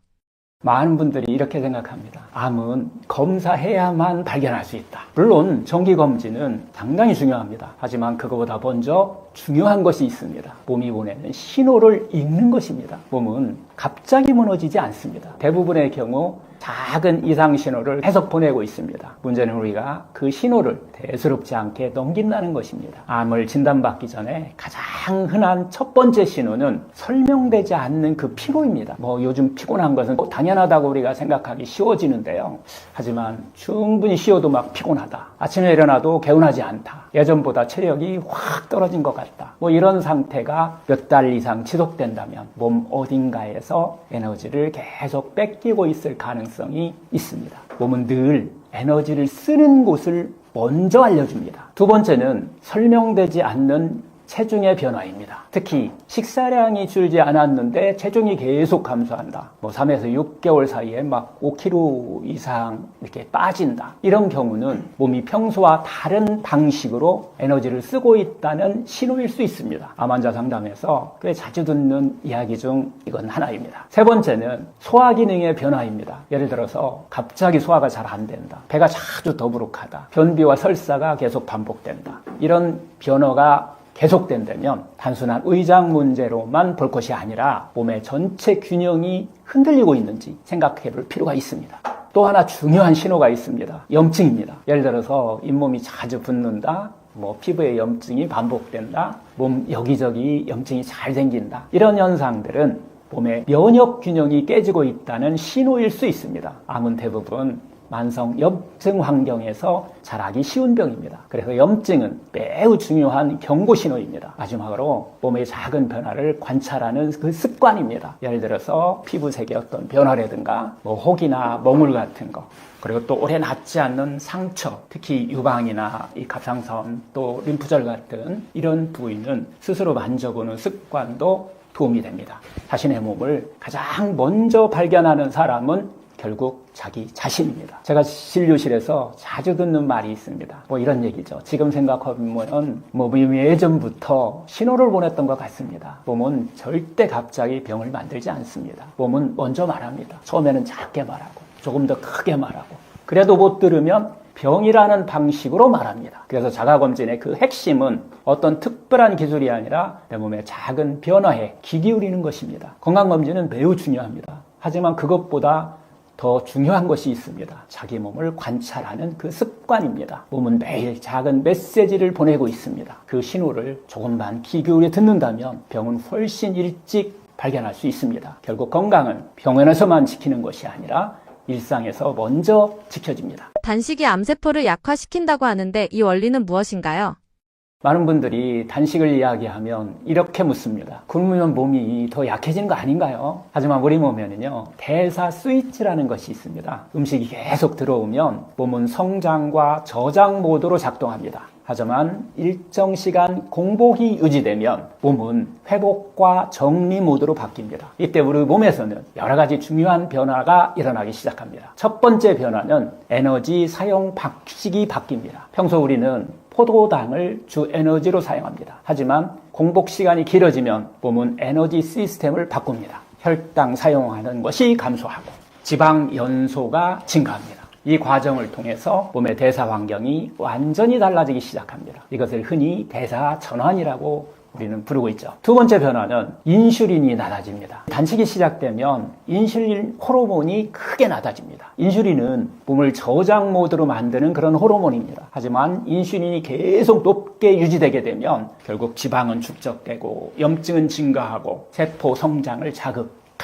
많은 분들이 이렇게 생각합니다. 암은 검사해야만 발견할 수 있다. 물론 정기검진은 상당히 중요합니다. 하지만 그것보다 먼저 중요한 것이 있습니다. 몸이 보내는 신호를 읽는 것입니다. 몸은 갑자기 무너지지 않습니다. 대부분의 경우 작은 이상 신호를 계속 보내고 있습니다. 문제는 우리가 그 신호를 대수롭지 않게 넘긴다는 것입니다. 암을 진단받기 전에 가장 흔한 첫 번째 신호는 설명되지 않는 그 피로입니다. 요즘 피곤한 것은 당연하다고 우리가 생각하기 쉬워지는데요. 하지만 충분히 쉬어도 막 피곤하다. 아침에 일어나도 개운하지 않다. 예전보다 체력이 확 떨어진 것 같다. 이런 상태가 몇 달 이상 지속된다면 몸 어딘가에서 에너지를 계속 뺏기고 있을 가능성이 있습니다. 몸은 늘 에너지를 쓰는 곳을 먼저 알려줍니다. 두 번째는 설명되지 않는 체중의 변화입니다. 특히 식사량이 줄지 않았는데 체중이 계속 감소한다. 3에서 6개월 사이에 막 5kg 이상 이렇게 빠진다. 이런 경우는 몸이 평소와 다른 방식으로 에너지를 쓰고 있다는 신호일 수 있습니다. 암 환자 상담에서 꽤 자주 듣는 이야기 중 이건 하나입니다. 세 번째는 소화 기능의 변화입니다. 예를 들어서 갑자기 소화가 잘 안 된다. 배가 자주 더부룩하다. 변비와 설사가 계속 반복된다. 이런 변화가 계속된다면 단순한 의장 문제로만 볼 것이 아니라 몸의 전체 균형이 흔들리고 있는지 생각해 볼 필요가 있습니다. 또 하나 중요한 신호가 있습니다. 염증입니다. 예를 들어서 잇몸이 자주 붓는다, 피부에 염증이 반복된다, 몸 여기저기 염증이 잘 생긴다. 이런 현상들은 몸의 면역 균형이 깨지고 있다는 신호일 수 있습니다. 암은 대부분 만성 염증 환경에서 자라기 쉬운 병입니다. 그래서 염증은 매우 중요한 경고 신호입니다. 마지막으로 몸의 작은 변화를 관찰하는 그 습관입니다. 예를 들어서 피부색의 어떤 변화라든가 혹이나 멍울 같은 거, 그리고 또 오래 낫지 않는 상처, 특히 유방이나 이 갑상선 또 림프절 같은 이런 부위는 스스로 만져보는 습관도 도움이 됩니다. 자신의 몸을 가장 먼저 발견하는 사람은 결국 자기 자신입니다. 제가 진료실에서 자주 듣는 말이 있습니다. 이런 얘기죠. 지금 생각해보면 몸이 예전부터 신호를 보냈던 것 같습니다. 몸은 절대 갑자기 병을 만들지 않습니다. 몸은 먼저 말합니다. 처음에는 작게 말하고 조금 더 크게 말하고, 그래도 못 들으면 병이라는 방식으로 말합니다. 그래서 자가검진의 그 핵심은 어떤 특별한 기술이 아니라 내 몸의 작은 변화에 귀 기울이는 것입니다. 건강검진은 매우 중요합니다. 하지만 그것보다 더 중요한 것이 있습니다. 자기 몸을 관찰하는 그 습관입니다. 몸은 매일 작은 메시지를 보내고 있습니다. 그 신호를 조금만 귀 기울여 듣는다면 병은 훨씬 일찍 발견할 수 있습니다. 결국 건강은 병원에서만 지키는 것이 아니라 일상에서 먼저 지켜집니다. 단식이 암세포를 약화시킨다고 하는데 이 원리는 무엇인가요? 많은 분들이 단식을 이야기하면 이렇게 묻습니다. 굶으면 몸이 더 약해지는 거 아닌가요? 하지만 우리 몸에는요, 대사 스위치라는 것이 있습니다. 음식이 계속 들어오면 몸은 성장과 저장 모드로 작동합니다. 하지만 일정 시간 공복이 유지되면 몸은 회복과 정리 모드로 바뀝니다. 이때 우리 몸에서는 여러 가지 중요한 변화가 일어나기 시작합니다. 첫 번째 변화는 에너지 사용 방식이 바뀝니다. 평소 우리는 포도당을 주 에너지로 사용합니다. 하지만 공복 시간이 길어지면 몸은 에너지 시스템을 바꿉니다. 혈당 사용하는 것이 감소하고 지방 연소가 증가합니다. 이 과정을 통해서 몸의 대사 환경이 완전히 달라지기 시작합니다. 이것을 흔히 대사 전환이라고 우리는 부르고 있죠. 두 번째 변화는 인슐린이 낮아집니다. 단식이 시작되면 인슐린 호르몬이 크게 낮아집니다. 인슐린은 몸을 저장 모드로 만드는 그런 호르몬입니다. 하지만 인슐린이 계속 높게 유지되게 되면 결국 지방은 축적되고 염증은 증가하고 세포 성장을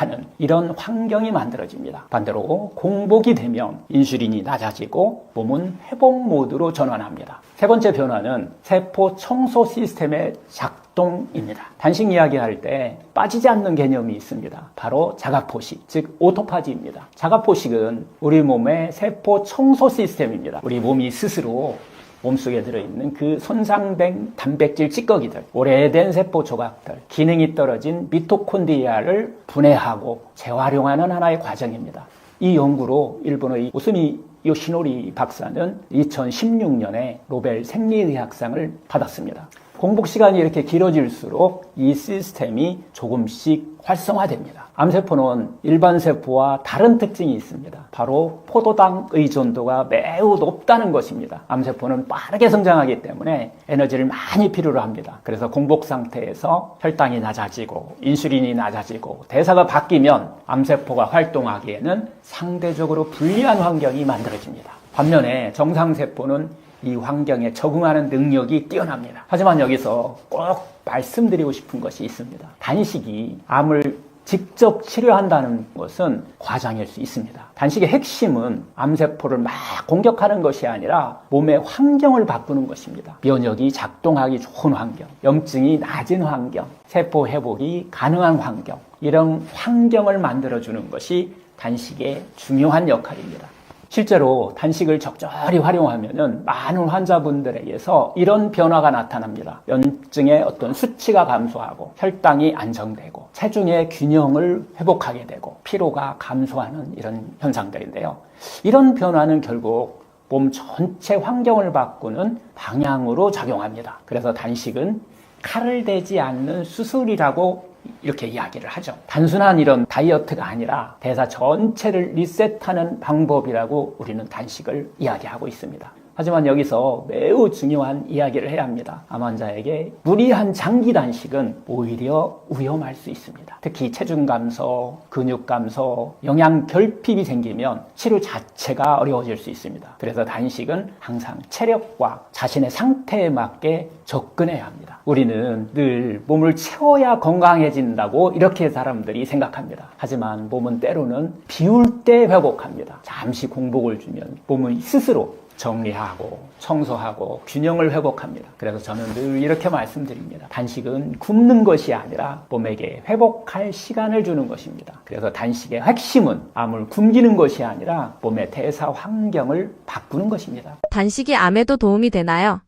하는 이런 환경이 만들어집니다. 반대로 공복이 되면 인슐린이 낮아지고 몸은 회복 모드로 전환합니다. 세 번째 변화는 세포 청소 시스템의 작동입니다. 단식 이야기할 때 빠지지 않는 개념이 있습니다. 바로 자가포식, 즉 오토파지입니다. 자가포식은 우리 몸의 세포 청소 시스템입니다. 우리 몸이 스스로 몸속에 들어있는 그 손상된 단백질 찌꺼기들, 오래된 세포 조각들, 기능이 떨어진 미토콘드리아를 분해하고 재활용하는 하나의 과정입니다. 이 연구로 일본의 오스미 요시노리 박사는 2016년에 노벨 생리의학상을 받았습니다. 공복 시간이 이렇게 길어질수록 이 시스템이 조금씩 활성화됩니다. 암세포는 일반 세포와 다른 특징이 있습니다. 바로 포도당 의존도가 매우 높다는 것입니다. 암세포는 빠르게 성장하기 때문에 에너지를 많이 필요로 합니다. 그래서 공복 상태에서 혈당이 낮아지고 인슐린이 낮아지고 대사가 바뀌면 암세포가 활동하기에는 상대적으로 불리한 환경이 만들어집니다. 반면에 정상세포는 이 환경에 적응하는 능력이 뛰어납니다. 하지만 여기서 꼭 말씀드리고 싶은 것이 있습니다. 단식이 암을 직접 치료한다는 것은 과장일 수 있습니다. 단식의 핵심은 암세포를 막 공격하는 것이 아니라 몸의 환경을 바꾸는 것입니다. 면역이 작동하기 좋은 환경, 염증이 낮은 환경, 세포 회복이 가능한 환경, 이런 환경을 만들어주는 것이 단식의 중요한 역할입니다. 실제로 단식을 적절히 활용하면 많은 환자분들에게서 이런 변화가 나타납니다. 염증의 어떤 수치가 감소하고 혈당이 안정되고 체중의 균형을 회복하게 되고 피로가 감소하는 이런 현상들인데요. 이런 변화는 결국 몸 전체 환경을 바꾸는 방향으로 작용합니다. 그래서 단식은 칼을 대지 않는 수술이라고 이렇게 이야기를 하죠. 단순한 이런 다이어트가 아니라 대사 전체를 리셋하는 방법이라고 우리는 단식을 이야기하고 있습니다. 하지만 여기서 매우 중요한 이야기를 해야 합니다. 암 환자에게 무리한 장기 단식은 오히려 위험할 수 있습니다. 특히 체중 감소, 근육 감소, 영양 결핍이 생기면 치료 자체가 어려워질 수 있습니다. 그래서 단식은 항상 체력과 자신의 상태에 맞게 접근해야 합니다. 우리는 늘 몸을 채워야 건강해진다고 이렇게 사람들이 생각합니다. 하지만 몸은 때로는 비울 때 회복합니다. 잠시 공복을 주면 몸은 스스로 정리하고 청소하고 균형을 회복합니다. 그래서 저는 늘 이렇게 말씀드립니다. 단식은 굶는 것이 아니라 몸에게 회복할 시간을 주는 것입니다. 그래서 단식의 핵심은 암을 굶기는 것이 아니라 몸의 대사 환경을 바꾸는 것입니다. 단식이 암에도 도움이 되나요?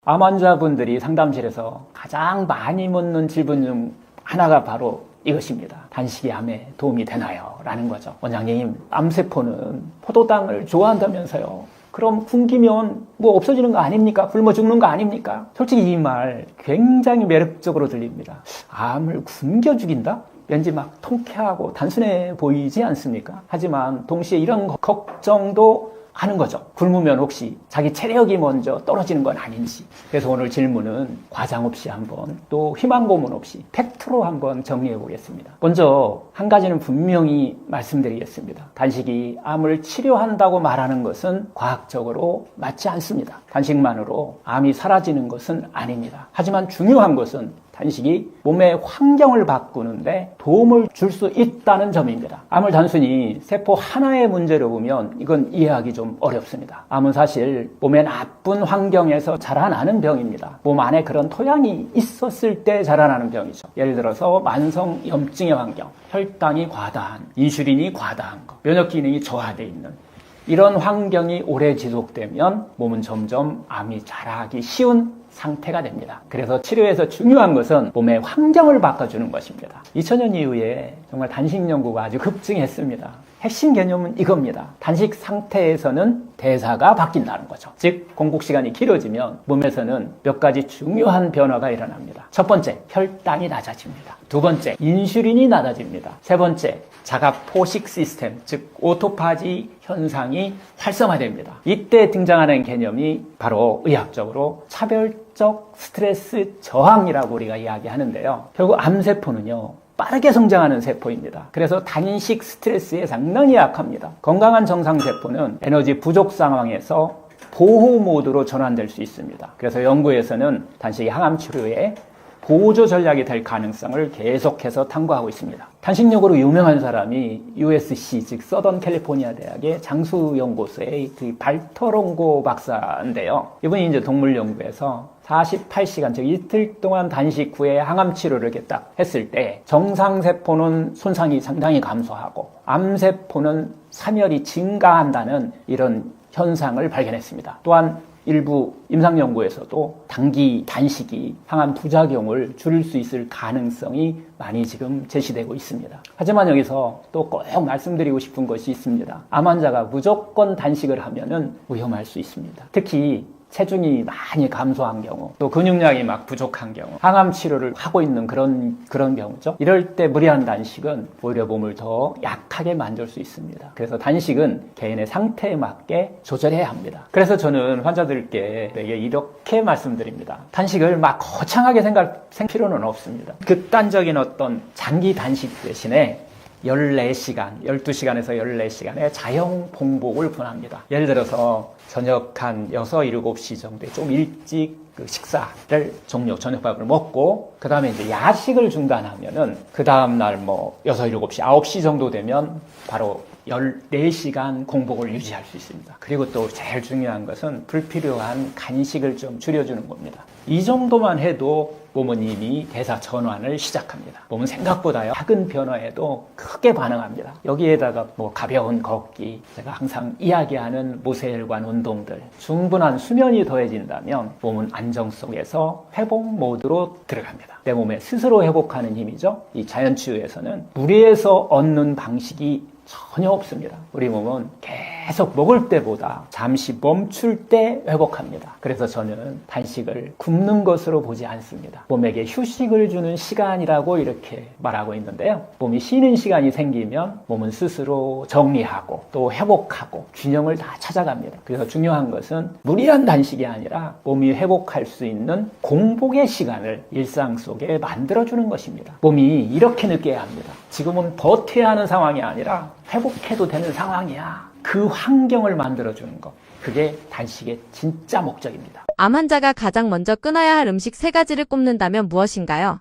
암 환자분들이 상담실에서 가장 많이 묻는 질문 중 하나가 바로 이것입니다. 단식이 암에 도움이 되나요? 라는 거죠. 원장님, 암세포는 포도당을 좋아한다면서요. 그럼 굶기면 뭐 없어지는 거 아닙니까? 굶어 죽는 거 아닙니까? 솔직히 이 말 굉장히 매력적으로 들립니다. 암을 굶겨 죽인다? 왠지 막 통쾌하고 단순해 보이지 않습니까? 하지만 동시에 이런 걱정도 하는 거죠. 굶으면 혹시 자기 체력이 먼저 떨어지는 건 아닌지. 그래서 오늘 질문은 과장 없이 한번 또 희망 고문 없이 팩트로 한번 정리해 보겠습니다. 먼저 한 가지는 분명히 말씀드리겠습니다. 단식이 암을 치료한다고 말하는 것은 과학적으로 맞지 않습니다. 단식만으로 암이 사라지는 것은 아닙니다. 하지만 중요한 것은 단식이 몸의 환경을 바꾸는데 도움을 줄 수 있다는 점입니다. 암을 단순히 세포 하나의 문제로 보면 이건 이해하기 좀 어렵습니다. 암은 사실 몸의 나쁜 환경에서 자라나는 병입니다. 몸 안에 그런 토양이 있었을 때 자라나는 병이죠. 예를 들어서 만성 염증의 환경, 혈당이 과다한, 인슐린이 과다한 것, 면역 기능이 저하되어 있는 이런 환경이 오래 지속되면 몸은 점점 암이 자라기 쉬운 상태가 됩니다. 그래서 치료에서 중요한 것은 몸의 환경을 바꿔주는 것입니다. 2000년 이후에 정말 단식 연구가 아주 급증했습니다. 핵심 개념은 이겁니다. 단식 상태에서는 대사가 바뀐다는 거죠. 즉 공복 시간이 길어지면 몸에서는 몇 가지 중요한 변화가 일어납니다. 첫 번째, 혈당이 낮아집니다. 두 번째, 인슐린이 낮아집니다. 세 번째, 자가 포식 시스템, 즉 오토파지 현상이 활성화됩니다. 이때 등장하는 개념이 바로 의학적으로 차별적 스트레스 저항이라고 우리가 이야기하는데요. 결국 암세포는요, 빠르게 성장하는 세포입니다. 그래서 단식 스트레스에 상당히 약합니다. 건강한 정상세포는 에너지 부족 상황에서 보호 모드로 전환될 수 있습니다. 그래서 연구에서는 단식 항암 치료에 보조 전략이 될 가능성을 계속해서 탐구하고 있습니다. 단식력으로 유명한 사람이 USC, 즉 서던 캘리포니아 대학의 장수연구소의 그 발터롱고 박사인데요. 이분이 이제 동물 연구에서 48시간, 즉 이틀 동안 단식 후에 항암 치료를 이렇게 딱 했을 때 정상세포는 손상이 상당히 감소하고 암세포는 사멸이 증가한다는 이런 현상을 발견했습니다. 또한 일부 임상연구에서도 단기 단식이 항암 부작용을 줄일 수 있을 가능성이 많이 지금 제시되고 있습니다. 하지만 여기서 또 꼭 말씀드리고 싶은 것이 있습니다. 암 환자가 무조건 단식을 하면은 위험할 수 있습니다. 특히 체중이 많이 감소한 경우, 또 근육량이 막 부족한 경우, 항암 치료를 하고 있는 그런 경우죠. 이럴 때 무리한 단식은 오히려 몸을 더 약하게 만들 수 있습니다. 그래서 단식은 개인의 상태에 맞게 조절해야 합니다. 그래서 저는 환자들께 이렇게 말씀드립니다. 단식을 막 거창하게 생각할 필요는 없습니다. 극단적인 어떤 장기 단식 대신에 14시간, 12시간에서 14시간의 자영 봉복을 권합니다. 예를 들어서 저녁 한 6, 7시 정도에 좀 일찍 그 식사를 저녁밥을 먹고 그 다음에 이제 야식을 중단하면은 그 다음날 뭐 6, 7시, 9시 정도 되면 바로 14시간 공복을 유지할 수 있습니다. 그리고 또 제일 중요한 것은 불필요한 간식을 좀 줄여주는 겁니다. 이 정도만 해도 몸은 이미 대사 전환을 시작합니다. 몸은 생각보다요 작은 변화에도 크게 반응합니다. 여기에다가 뭐 가벼운 걷기, 제가 항상 이야기하는 모세혈관 운동들, 충분한 수면이 더해진다면 몸은 안정 속에서 회복 모드로 들어갑니다. 내 몸에 스스로 회복하는 힘이죠. 이 자연치유에서는 무리해서 얻는 방식이 전혀 없습니다. 우리 몸은 계속 먹을 때보다 잠시 멈출 때 회복합니다. 그래서 저는 단식을 굶는 것으로 보지 않습니다. 몸에게 휴식을 주는 시간이라고 이렇게 말하고 있는데요. 몸이 쉬는 시간이 생기면 몸은 스스로 정리하고 또 회복하고 균형을 다 찾아갑니다. 그래서 중요한 것은 무리한 단식이 아니라 몸이 회복할 수 있는 공복의 시간을 일상 속에 만들어주는 것입니다. 몸이 이렇게 느껴야 합니다. 지금은 버텨야 하는 상황이 아니라 회복해도 되는 상황이야. 그 환경을 만들어주는 것. 그게 단식의 진짜 목적입니다. 암 환자가 가장 먼저 끊어야 할 음식 3가지를 꼽는다면 무엇인가요?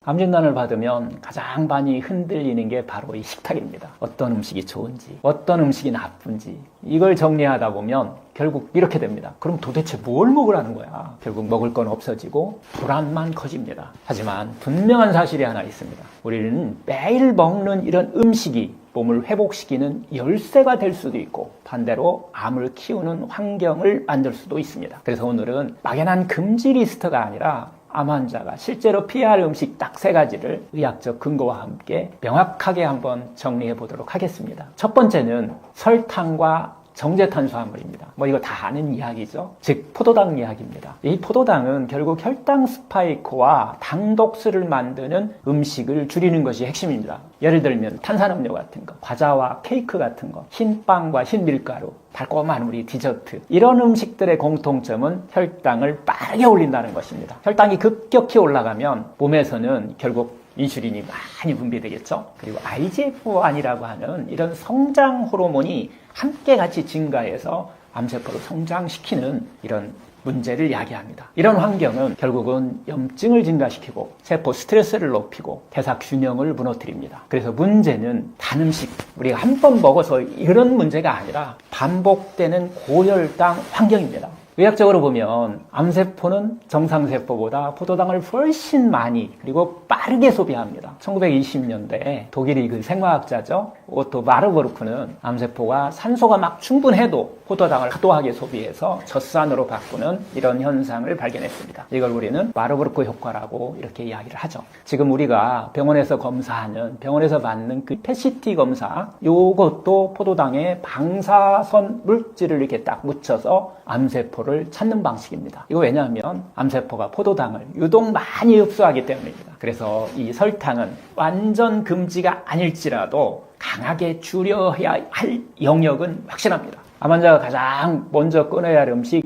암 진단을 받으면 가장 많이 흔들리는 게 바로 이 식탁입니다. 어떤 음식이 좋은지, 어떤 음식이 나쁜지 이걸 정리하다 보면 결국 이렇게 됩니다. 그럼 도대체 뭘 먹으라는 거야? 결국 먹을 건 없어지고 불안만 커집니다. 하지만 분명한 사실이 하나 있습니다. 우리는 매일 먹는 이런 음식이 몸을 회복시키는 열쇠가 될 수도 있고 반대로 암을 키우는 환경을 만들 수도 있습니다. 그래서 오늘은 막연한 금지 리스트가 아니라 암 환자가 실제로 피해야 할 음식 딱 3가지를 의학적 근거와 함께 명확하게 한번 정리해 보도록 하겠습니다. 첫 번째는 설탕과 정제탄수화물입니다. 뭐 이거 다 아는 이야기죠. 즉 포도당 이야기입니다. 이 포도당은 결국 혈당 스파이크와 당독수를 만드는 음식을 줄이는 것이 핵심입니다. 예를 들면 탄산음료 같은 거, 과자와 케이크 같은 거, 흰빵과 흰밀가루, 달콤한 우리 디저트, 이런 음식들의 공통점은 혈당을 빠르게 올린다는 것입니다. 혈당이 급격히 올라가면 몸에서는 결국 인슐린이 많이 분비되겠죠. 그리고 IGF-1이라고 하는 이런 성장 호르몬이 함께 같이 증가해서 암세포를 성장시키는 이런 문제를 야기합니다. 이런 환경은 결국은 염증을 증가시키고 세포 스트레스를 높이고 대사 균형을 무너뜨립니다. 그래서 문제는 단 음식, 우리가 한 번 먹어서 이런 문제가 아니라 반복되는 고혈당 환경입니다. 의학적으로 보면 암세포는 정상세포보다 포도당을 훨씬 많이 그리고 빠르게 소비합니다. 1920년대에 독일의 그 생화학자죠. 오토 마르버르크는 암세포가 산소가 막 충분해도 포도당을 과도하게 소비해서 젖산으로 바꾸는 이런 현상을 발견했습니다. 이걸 우리는 마르버르크 효과라고 이렇게 이야기를 하죠. 지금 우리가 병원에서 검사하는, 병원에서 받는 그 PET 검사, 요것도 포도당에 방사선 물질을 이렇게 딱 묻혀서 암세포를 찾는 방식입니다. 이거 왜냐하면 암세포가 포도당을 유독 많이 흡수하기 때문입니다. 그래서 이 설탕은 완전 금지가 아닐지라도 강하게 줄여야 할 영역은 확실합니다. 암 환자가 가장 먼저 끊어야 할 음식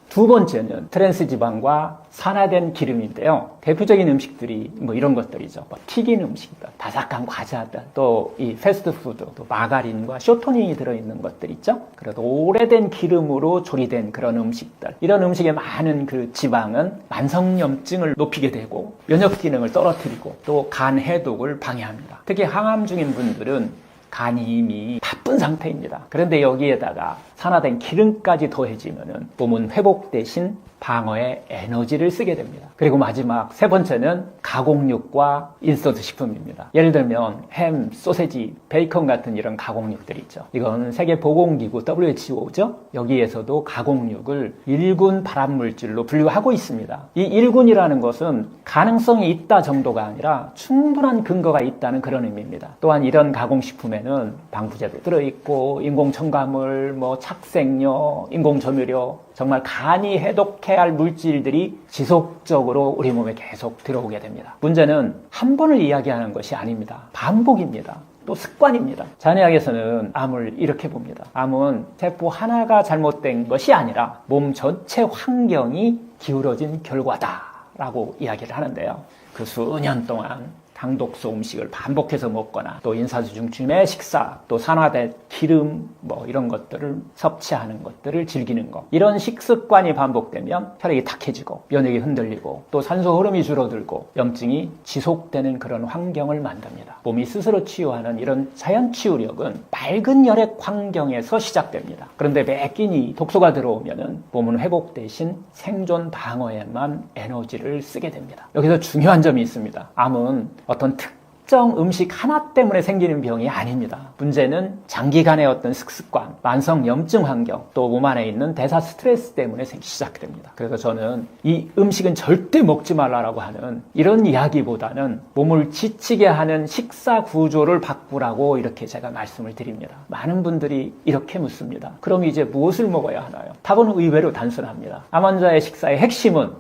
두 번째는 트랜스 지방과 산화된 기름인데요. 대표적인 음식들이 뭐 이런 것들이죠. 뭐 튀긴 음식들, 바삭한 과자들, 또 이 패스트푸드, 또 마가린과 쇼토닌이 들어있는 것들 있죠. 그래도 오래된 기름으로 조리된 그런 음식들. 이런 음식에 많은 그 지방은 만성염증을 높이게 되고 면역 기능을 떨어뜨리고 또 간 해독을 방해합니다. 특히 항암 중인 분들은 간이 이미 바쁜 상태입니다. 그런데 여기에다가 산화된 기름까지 더해지면은 몸은 회복 대신 방어에 에너지를 쓰게 됩니다. 그리고 마지막 세 번째는 가공육과 인스턴트 식품입니다. 예를 들면 햄, 소세지, 베이컨 같은 이런 가공육들 있죠. 이건 세계보건기구 WHO죠. 여기에서도 가공육을 1군 발암물질로 분류하고 있습니다. 이 1군이라는 것은 가능성이 있다 정도가 아니라 충분한 근거가 있다는 그런 의미입니다. 또한 이런 가공식품에는 방부제도 들어있고 인공첨가물, 뭐 착색료, 인공조미료, 정말 간이 해독해야 할 물질들이 지속적으로 우리 몸에 계속 들어오게 됩니다. 문제는 한 번을 이야기하는 것이 아닙니다. 반복입니다. 또 습관입니다. 자연의학에서는 암을 이렇게 봅니다. 암은 세포 하나가 잘못된 것이 아니라 몸 전체 환경이 기울어진 결과다라고 이야기를 하는데요. 그 수년 동안 당독소 음식을 반복해서 먹거나 또 인사주 중심의 식사, 또 산화된 기름 뭐 이런 것들을 섭취하는 것들을 즐기는 것, 이런 식습관이 반복되면 혈액이 탁해지고 면역이 흔들리고 또 산소 흐름이 줄어들고 염증이 지속되는 그런 환경을 만듭니다. 몸이 스스로 치유하는 이런 자연 치유력은 맑은 혈액 환경에서 시작됩니다. 그런데 매 끼니 독소가 들어오면은 몸은 회복 대신 생존 방어에만 에너지를 쓰게 됩니다. 여기서 중요한 점이 있습니다. 암은 어떤 특정 음식 하나 때문에 생기는 병이 아닙니다. 문제는 장기간의 어떤 습관, 만성 염증 환경, 또 몸 안에 있는 대사 스트레스 때문에 시작됩니다. 그래서 저는 이 음식은 절대 먹지 말라라고 하는 이런 이야기보다는 몸을 지치게 하는 식사 구조를 바꾸라고 이렇게 제가 말씀을 드립니다. 많은 분들이 이렇게 묻습니다. 그럼 이제 무엇을 먹어야 하나요? 답은 의외로 단순합니다. 암 환자의 식사의 핵심은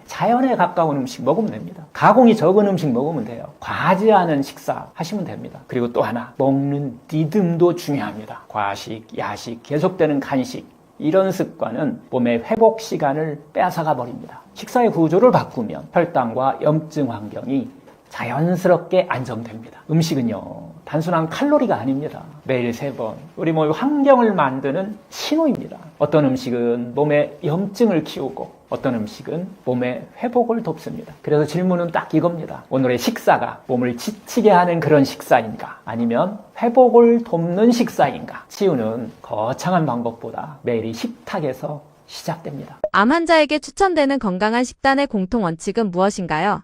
자연에 가까운 음식 먹으면 됩니다. 가공이 적은 음식 먹으면 돼요. 과하지 않은 식사 하시면 됩니다. 그리고 또 하나, 먹는 리듬도 중요합니다. 과식, 야식, 계속되는 간식, 이런 습관은 몸의 회복 시간을 빼앗아가 버립니다. 식사의 구조를 바꾸면 혈당과 염증 환경이 자연스럽게 안정됩니다. 음식은요, 단순한 칼로리가 아닙니다. 매일 3번 우리 몸의 환경을 만드는 신호입니다. 어떤 음식은 몸의 염증을 키우고 어떤 음식은 몸의 회복을 돕습니다. 그래서 질문은 딱 이겁니다. 오늘의 식사가 몸을 지치게 하는 그런 식사인가? 아니면 회복을 돕는 식사인가? 치유는 거창한 방법보다 매일이 식탁에서 시작됩니다. 암 환자에게 추천되는 건강한 식단의 공통 원칙은 무엇인가요?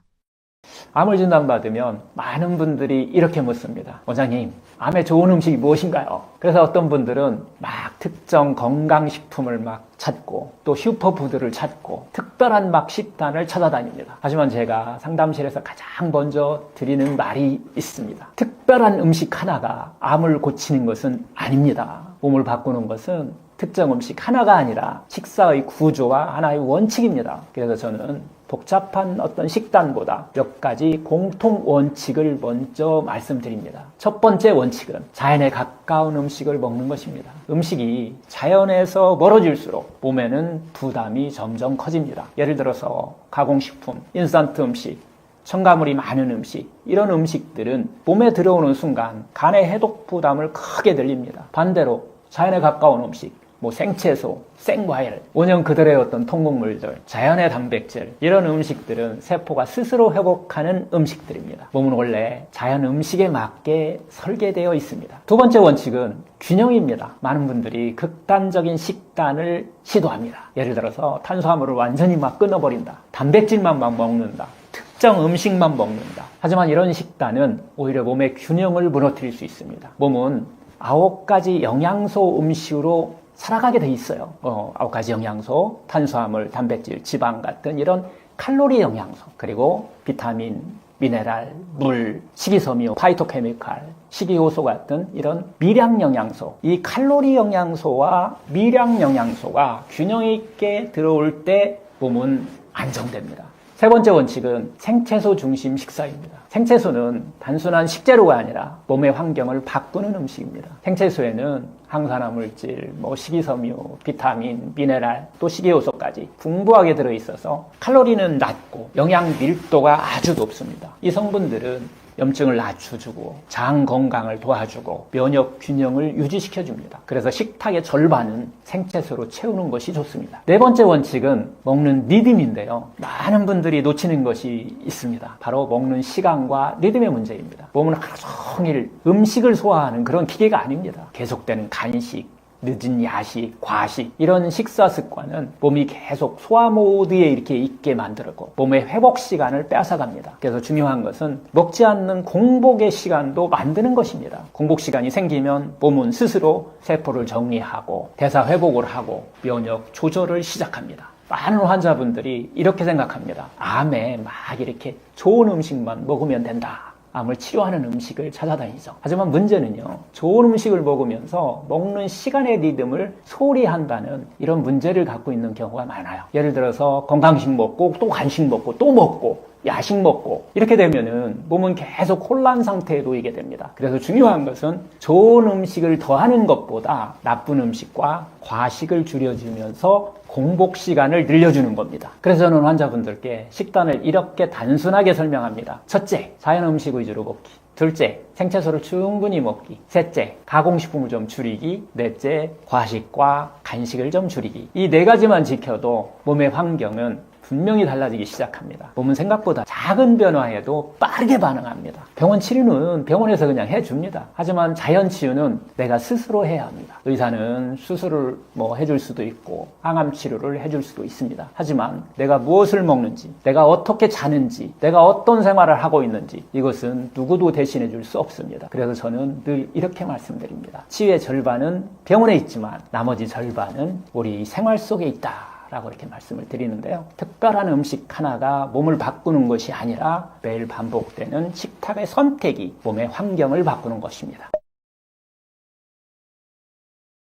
암을 진단받으면 많은 분들이 이렇게 묻습니다. 원장님, 암에 좋은 음식이 무엇인가요? 그래서 어떤 분들은 막 특정 건강식품을 막 찾고 또 슈퍼푸드를 찾고 특별한 막 식단을 찾아다닙니다. 하지만 제가 상담실에서 가장 먼저 드리는 말이 있습니다. 특별한 음식 하나가 암을 고치는 것은 아닙니다. 몸을 바꾸는 것은 특정 음식 하나가 아니라 식사의 구조와 하나의 원칙입니다. 그래서 저는 복잡한 어떤 식단보다 몇 가지 공통 원칙을 먼저 말씀드립니다. 첫 번째 원칙은 자연에 가까운 음식을 먹는 것입니다. 음식이 자연에서 멀어질수록 몸에는 부담이 점점 커집니다. 예를 들어서 가공식품, 인스턴트 음식, 첨가물이 많은 음식, 이런 음식들은 몸에 들어오는 순간 간의 해독 부담을 크게 들립니다. 반대로 자연에 가까운 음식, 뭐 생채소, 생과일, 원형 그대로의 어떤 통곡물들, 자연의 단백질, 이런 음식들은 세포가 스스로 회복하는 음식들입니다. 몸은 원래 자연 음식에 맞게 설계되어 있습니다. 두 번째 원칙은 균형입니다. 많은 분들이 극단적인 식단을 시도합니다. 예를 들어서 탄수화물을 완전히 막 끊어버린다. 단백질만 막 먹는다. 특정 음식만 먹는다. 하지만 이런 식단은 오히려 몸의 균형을 무너뜨릴 수 있습니다. 몸은 9가지 영양소 음식으로 살아가게 돼 있어요. 9가지 영양소, 탄수화물, 단백질, 지방 같은 이런 칼로리 영양소, 그리고 비타민, 미네랄, 물, 식이섬유, 파이토케미칼, 식이효소 같은 이런 미량 영양소, 이 칼로리 영양소와 미량 영양소가 균형 있게 들어올 때 몸은 안정됩니다. 세 번째 원칙은 생채소 중심 식사입니다. 생채소는 단순한 식재료가 아니라 몸의 환경을 바꾸는 음식입니다. 생채소에는 항산화 물질, 식이섬유, 비타민, 미네랄, 또 식이요소까지 풍부하게 들어있어서 칼로리는 낮고 영양 밀도가 아주 높습니다. 이 성분들은 염증을 낮춰주고 장 건강을 도와주고 면역 균형을 유지시켜줍니다. 그래서 식탁의 절반은 생채소로 채우는 것이 좋습니다. 네 번째 원칙은 먹는 리듬인데요. 많은 분들이 놓치는 것이 있습니다. 바로 먹는 시간과 리듬의 문제입니다. 몸은 하루 종일 음식을 소화하는 그런 기계가 아닙니다. 계속되는 간식, 늦은 야식, 과식 이런 식사 습관은 몸이 계속 소화 모드에 이렇게 있게 만들고 몸의 회복 시간을 뺏어갑니다. 그래서 중요한 것은 먹지 않는 공복의 시간도 만드는 것입니다. 공복 시간이 생기면 몸은 스스로 세포를 정리하고 대사 회복을 하고 면역 조절을 시작합니다. 많은 환자분들이 이렇게 생각합니다. 암에 막 이렇게 좋은 음식만 먹으면 된다. 암을 치료하는 음식을 찾아다니죠. 하지만 문제는요, 좋은 음식을 먹으면서 먹는 시간의 리듬을 소홀히 한다는 이런 문제를 갖고 있는 경우가 많아요. 예를 들어서 건강식 먹고 또 간식 먹고 또 먹고 야식 먹고 이렇게 되면은 몸은 계속 혼란 상태에 놓이게 됩니다. 그래서 중요한 것은 좋은 음식을 더하는 것보다 나쁜 음식과 과식을 줄여주면서 공복 시간을 늘려주는 겁니다. 그래서 저는 환자분들께 식단을 이렇게 단순하게 설명합니다. 첫째, 자연 음식 위주로 먹기. 둘째, 생채소를 충분히 먹기. 셋째, 가공식품을 좀 줄이기. 넷째, 과식과 간식을 좀 줄이기. 이 네 가지만 지켜도 몸의 환경은 분명히 달라지기 시작합니다. 몸은 생각보다 작은 변화에도 빠르게 반응합니다. 병원 치료는 병원에서 그냥 해줍니다. 하지만 자연 치유는 내가 스스로 해야 합니다. 의사는 수술을 해줄 수도 있고 항암 치료를 해줄 수도 있습니다. 하지만 내가 무엇을 먹는지, 내가 어떻게 자는지, 내가 어떤 생활을 하고 있는지 이것은 누구도 대신해 줄 수 없습니다. 그래서 저는 늘 이렇게 말씀드립니다. 치유의 절반은 병원에 있지만 나머지 절반은 우리 생활 속에 있다. 라고 이렇게 말씀을 드리는데요. 특별한 음식 하나가 몸을 바꾸는 것이 아니라 매일 반복되는 식탁의 선택이 몸의 환경을 바꾸는 것입니다.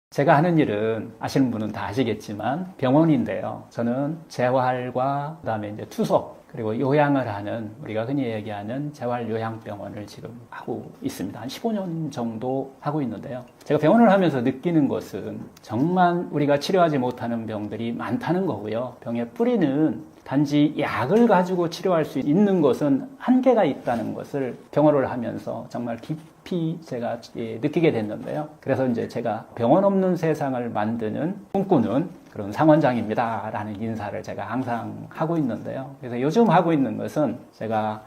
제가 하는 일은 아시는 분은 다 아시겠지만 병원인데요. 저는 재활과 그다음에 이제 투석 그리고 요양을 하는 우리가 흔히 얘기하는 재활요양병원을 지금 하고 있습니다. 한 15년 정도 하고 있는데요. 제가 병원을 하면서 느끼는 것은 정말 우리가 치료하지 못하는 병들이 많다는 거고요. 병의 뿌리는 단지 약을 가지고 치료할 수 있는 것은 한계가 있다는 것을 병원을 하면서 정말 깊이 제가 느끼게 됐는데요. 그래서 이제 제가 병원 없는 세상을 만드는 꿈꾸는 그런 상원장입니다 라는 인사를 제가 항상 하고 있는데요. 그래서 요즘 하고 있는 것은 제가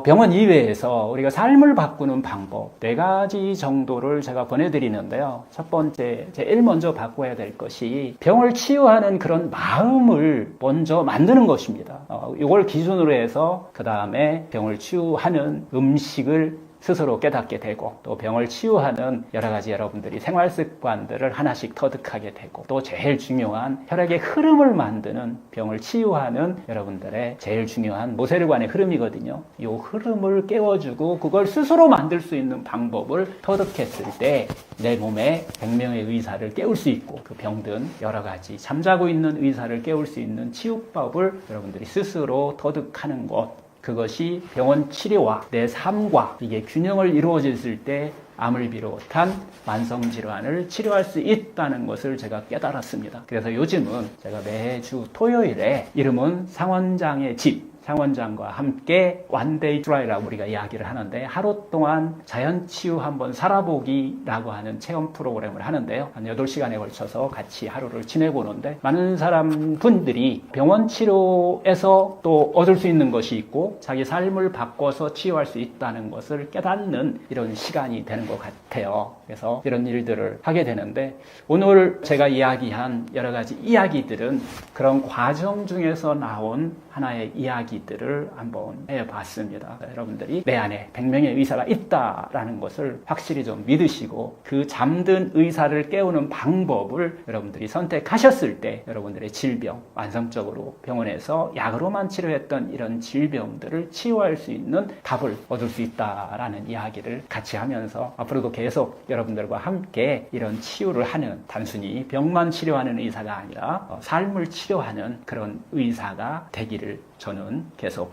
병원 이외에서 우리가 삶을 바꾸는 방법 4가지 정도를 제가 보내드리는데요. 첫 번째, 제일 먼저 바꿔야 될 것이 병을 치유하는 그런 마음을 먼저 만드는 것입니다. 이걸 기준으로 해서 그 다음에 병을 치유하는 음식을 스스로 깨닫게 되고 또 병을 치유하는 여러 가지 여러분들이 생활 습관들을 하나씩 터득하게 되고 또 제일 중요한 혈액의 흐름을 만드는 병을 치유하는 여러분들의 제일 중요한 모세혈관의 흐름이거든요. 이 흐름을 깨워주고 그걸 스스로 만들 수 있는 방법을 터득했을 때 내 몸에 100명의 의사를 깨울 수 있고 그 병든 여러 가지 잠자고 있는 의사를 깨울 수 있는 치유법을 여러분들이 스스로 터득하는 것, 그것이 병원 치료와 내 삶과 이게 균형을 이루어졌을 때 암을 비롯한 만성질환을 치료할 수 있다는 것을 제가 깨달았습니다. 그래서 요즘은 제가 매주 토요일에 이름은 상원장의 집, 상원장과 함께 원데이 트라이라고 우리가 이야기를 하는데 하루 동안 자연치유 한번 살아보기라고 하는 체험 프로그램을 하는데요. 한 8시간에 걸쳐서 같이 하루를 지내고 오는데 많은 분들이 병원 치료에서 또 얻을 수 있는 것이 있고 자기 삶을 바꿔서 치유할 수 있다는 것을 깨닫는 이런 시간이 되는 것 같아요. 그래서 이런 일들을 하게 되는데 오늘 제가 이야기한 여러 가지 이야기들은 그런 과정 중에서 나온 하나의 이야기들을 한번 해봤습니다. 여러분들이 내 안에 100명의 의사가 있다라는 것을 확실히 좀 믿으시고 그 잠든 의사를 깨우는 방법을 여러분들이 선택하셨을 때 여러분들의 질병, 만성적으로 병원에서 약으로만 치료했던 이런 질병들을 치유할 수 있는 답을 얻을 수 있다라는 이야기를 같이 하면서 앞으로도 계속 여러분들과 함께 이런 치유를 하는 단순히 병만 치료하는 의사가 아니라 삶을 치료하는 그런 의사가 되기를 저는 계속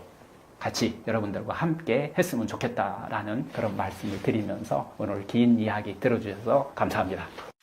같이 여러분들과 함께 했으면 좋겠다라는 그런 말씀을 드리면서 오늘 긴 이야기 들어주셔서 감사합니다.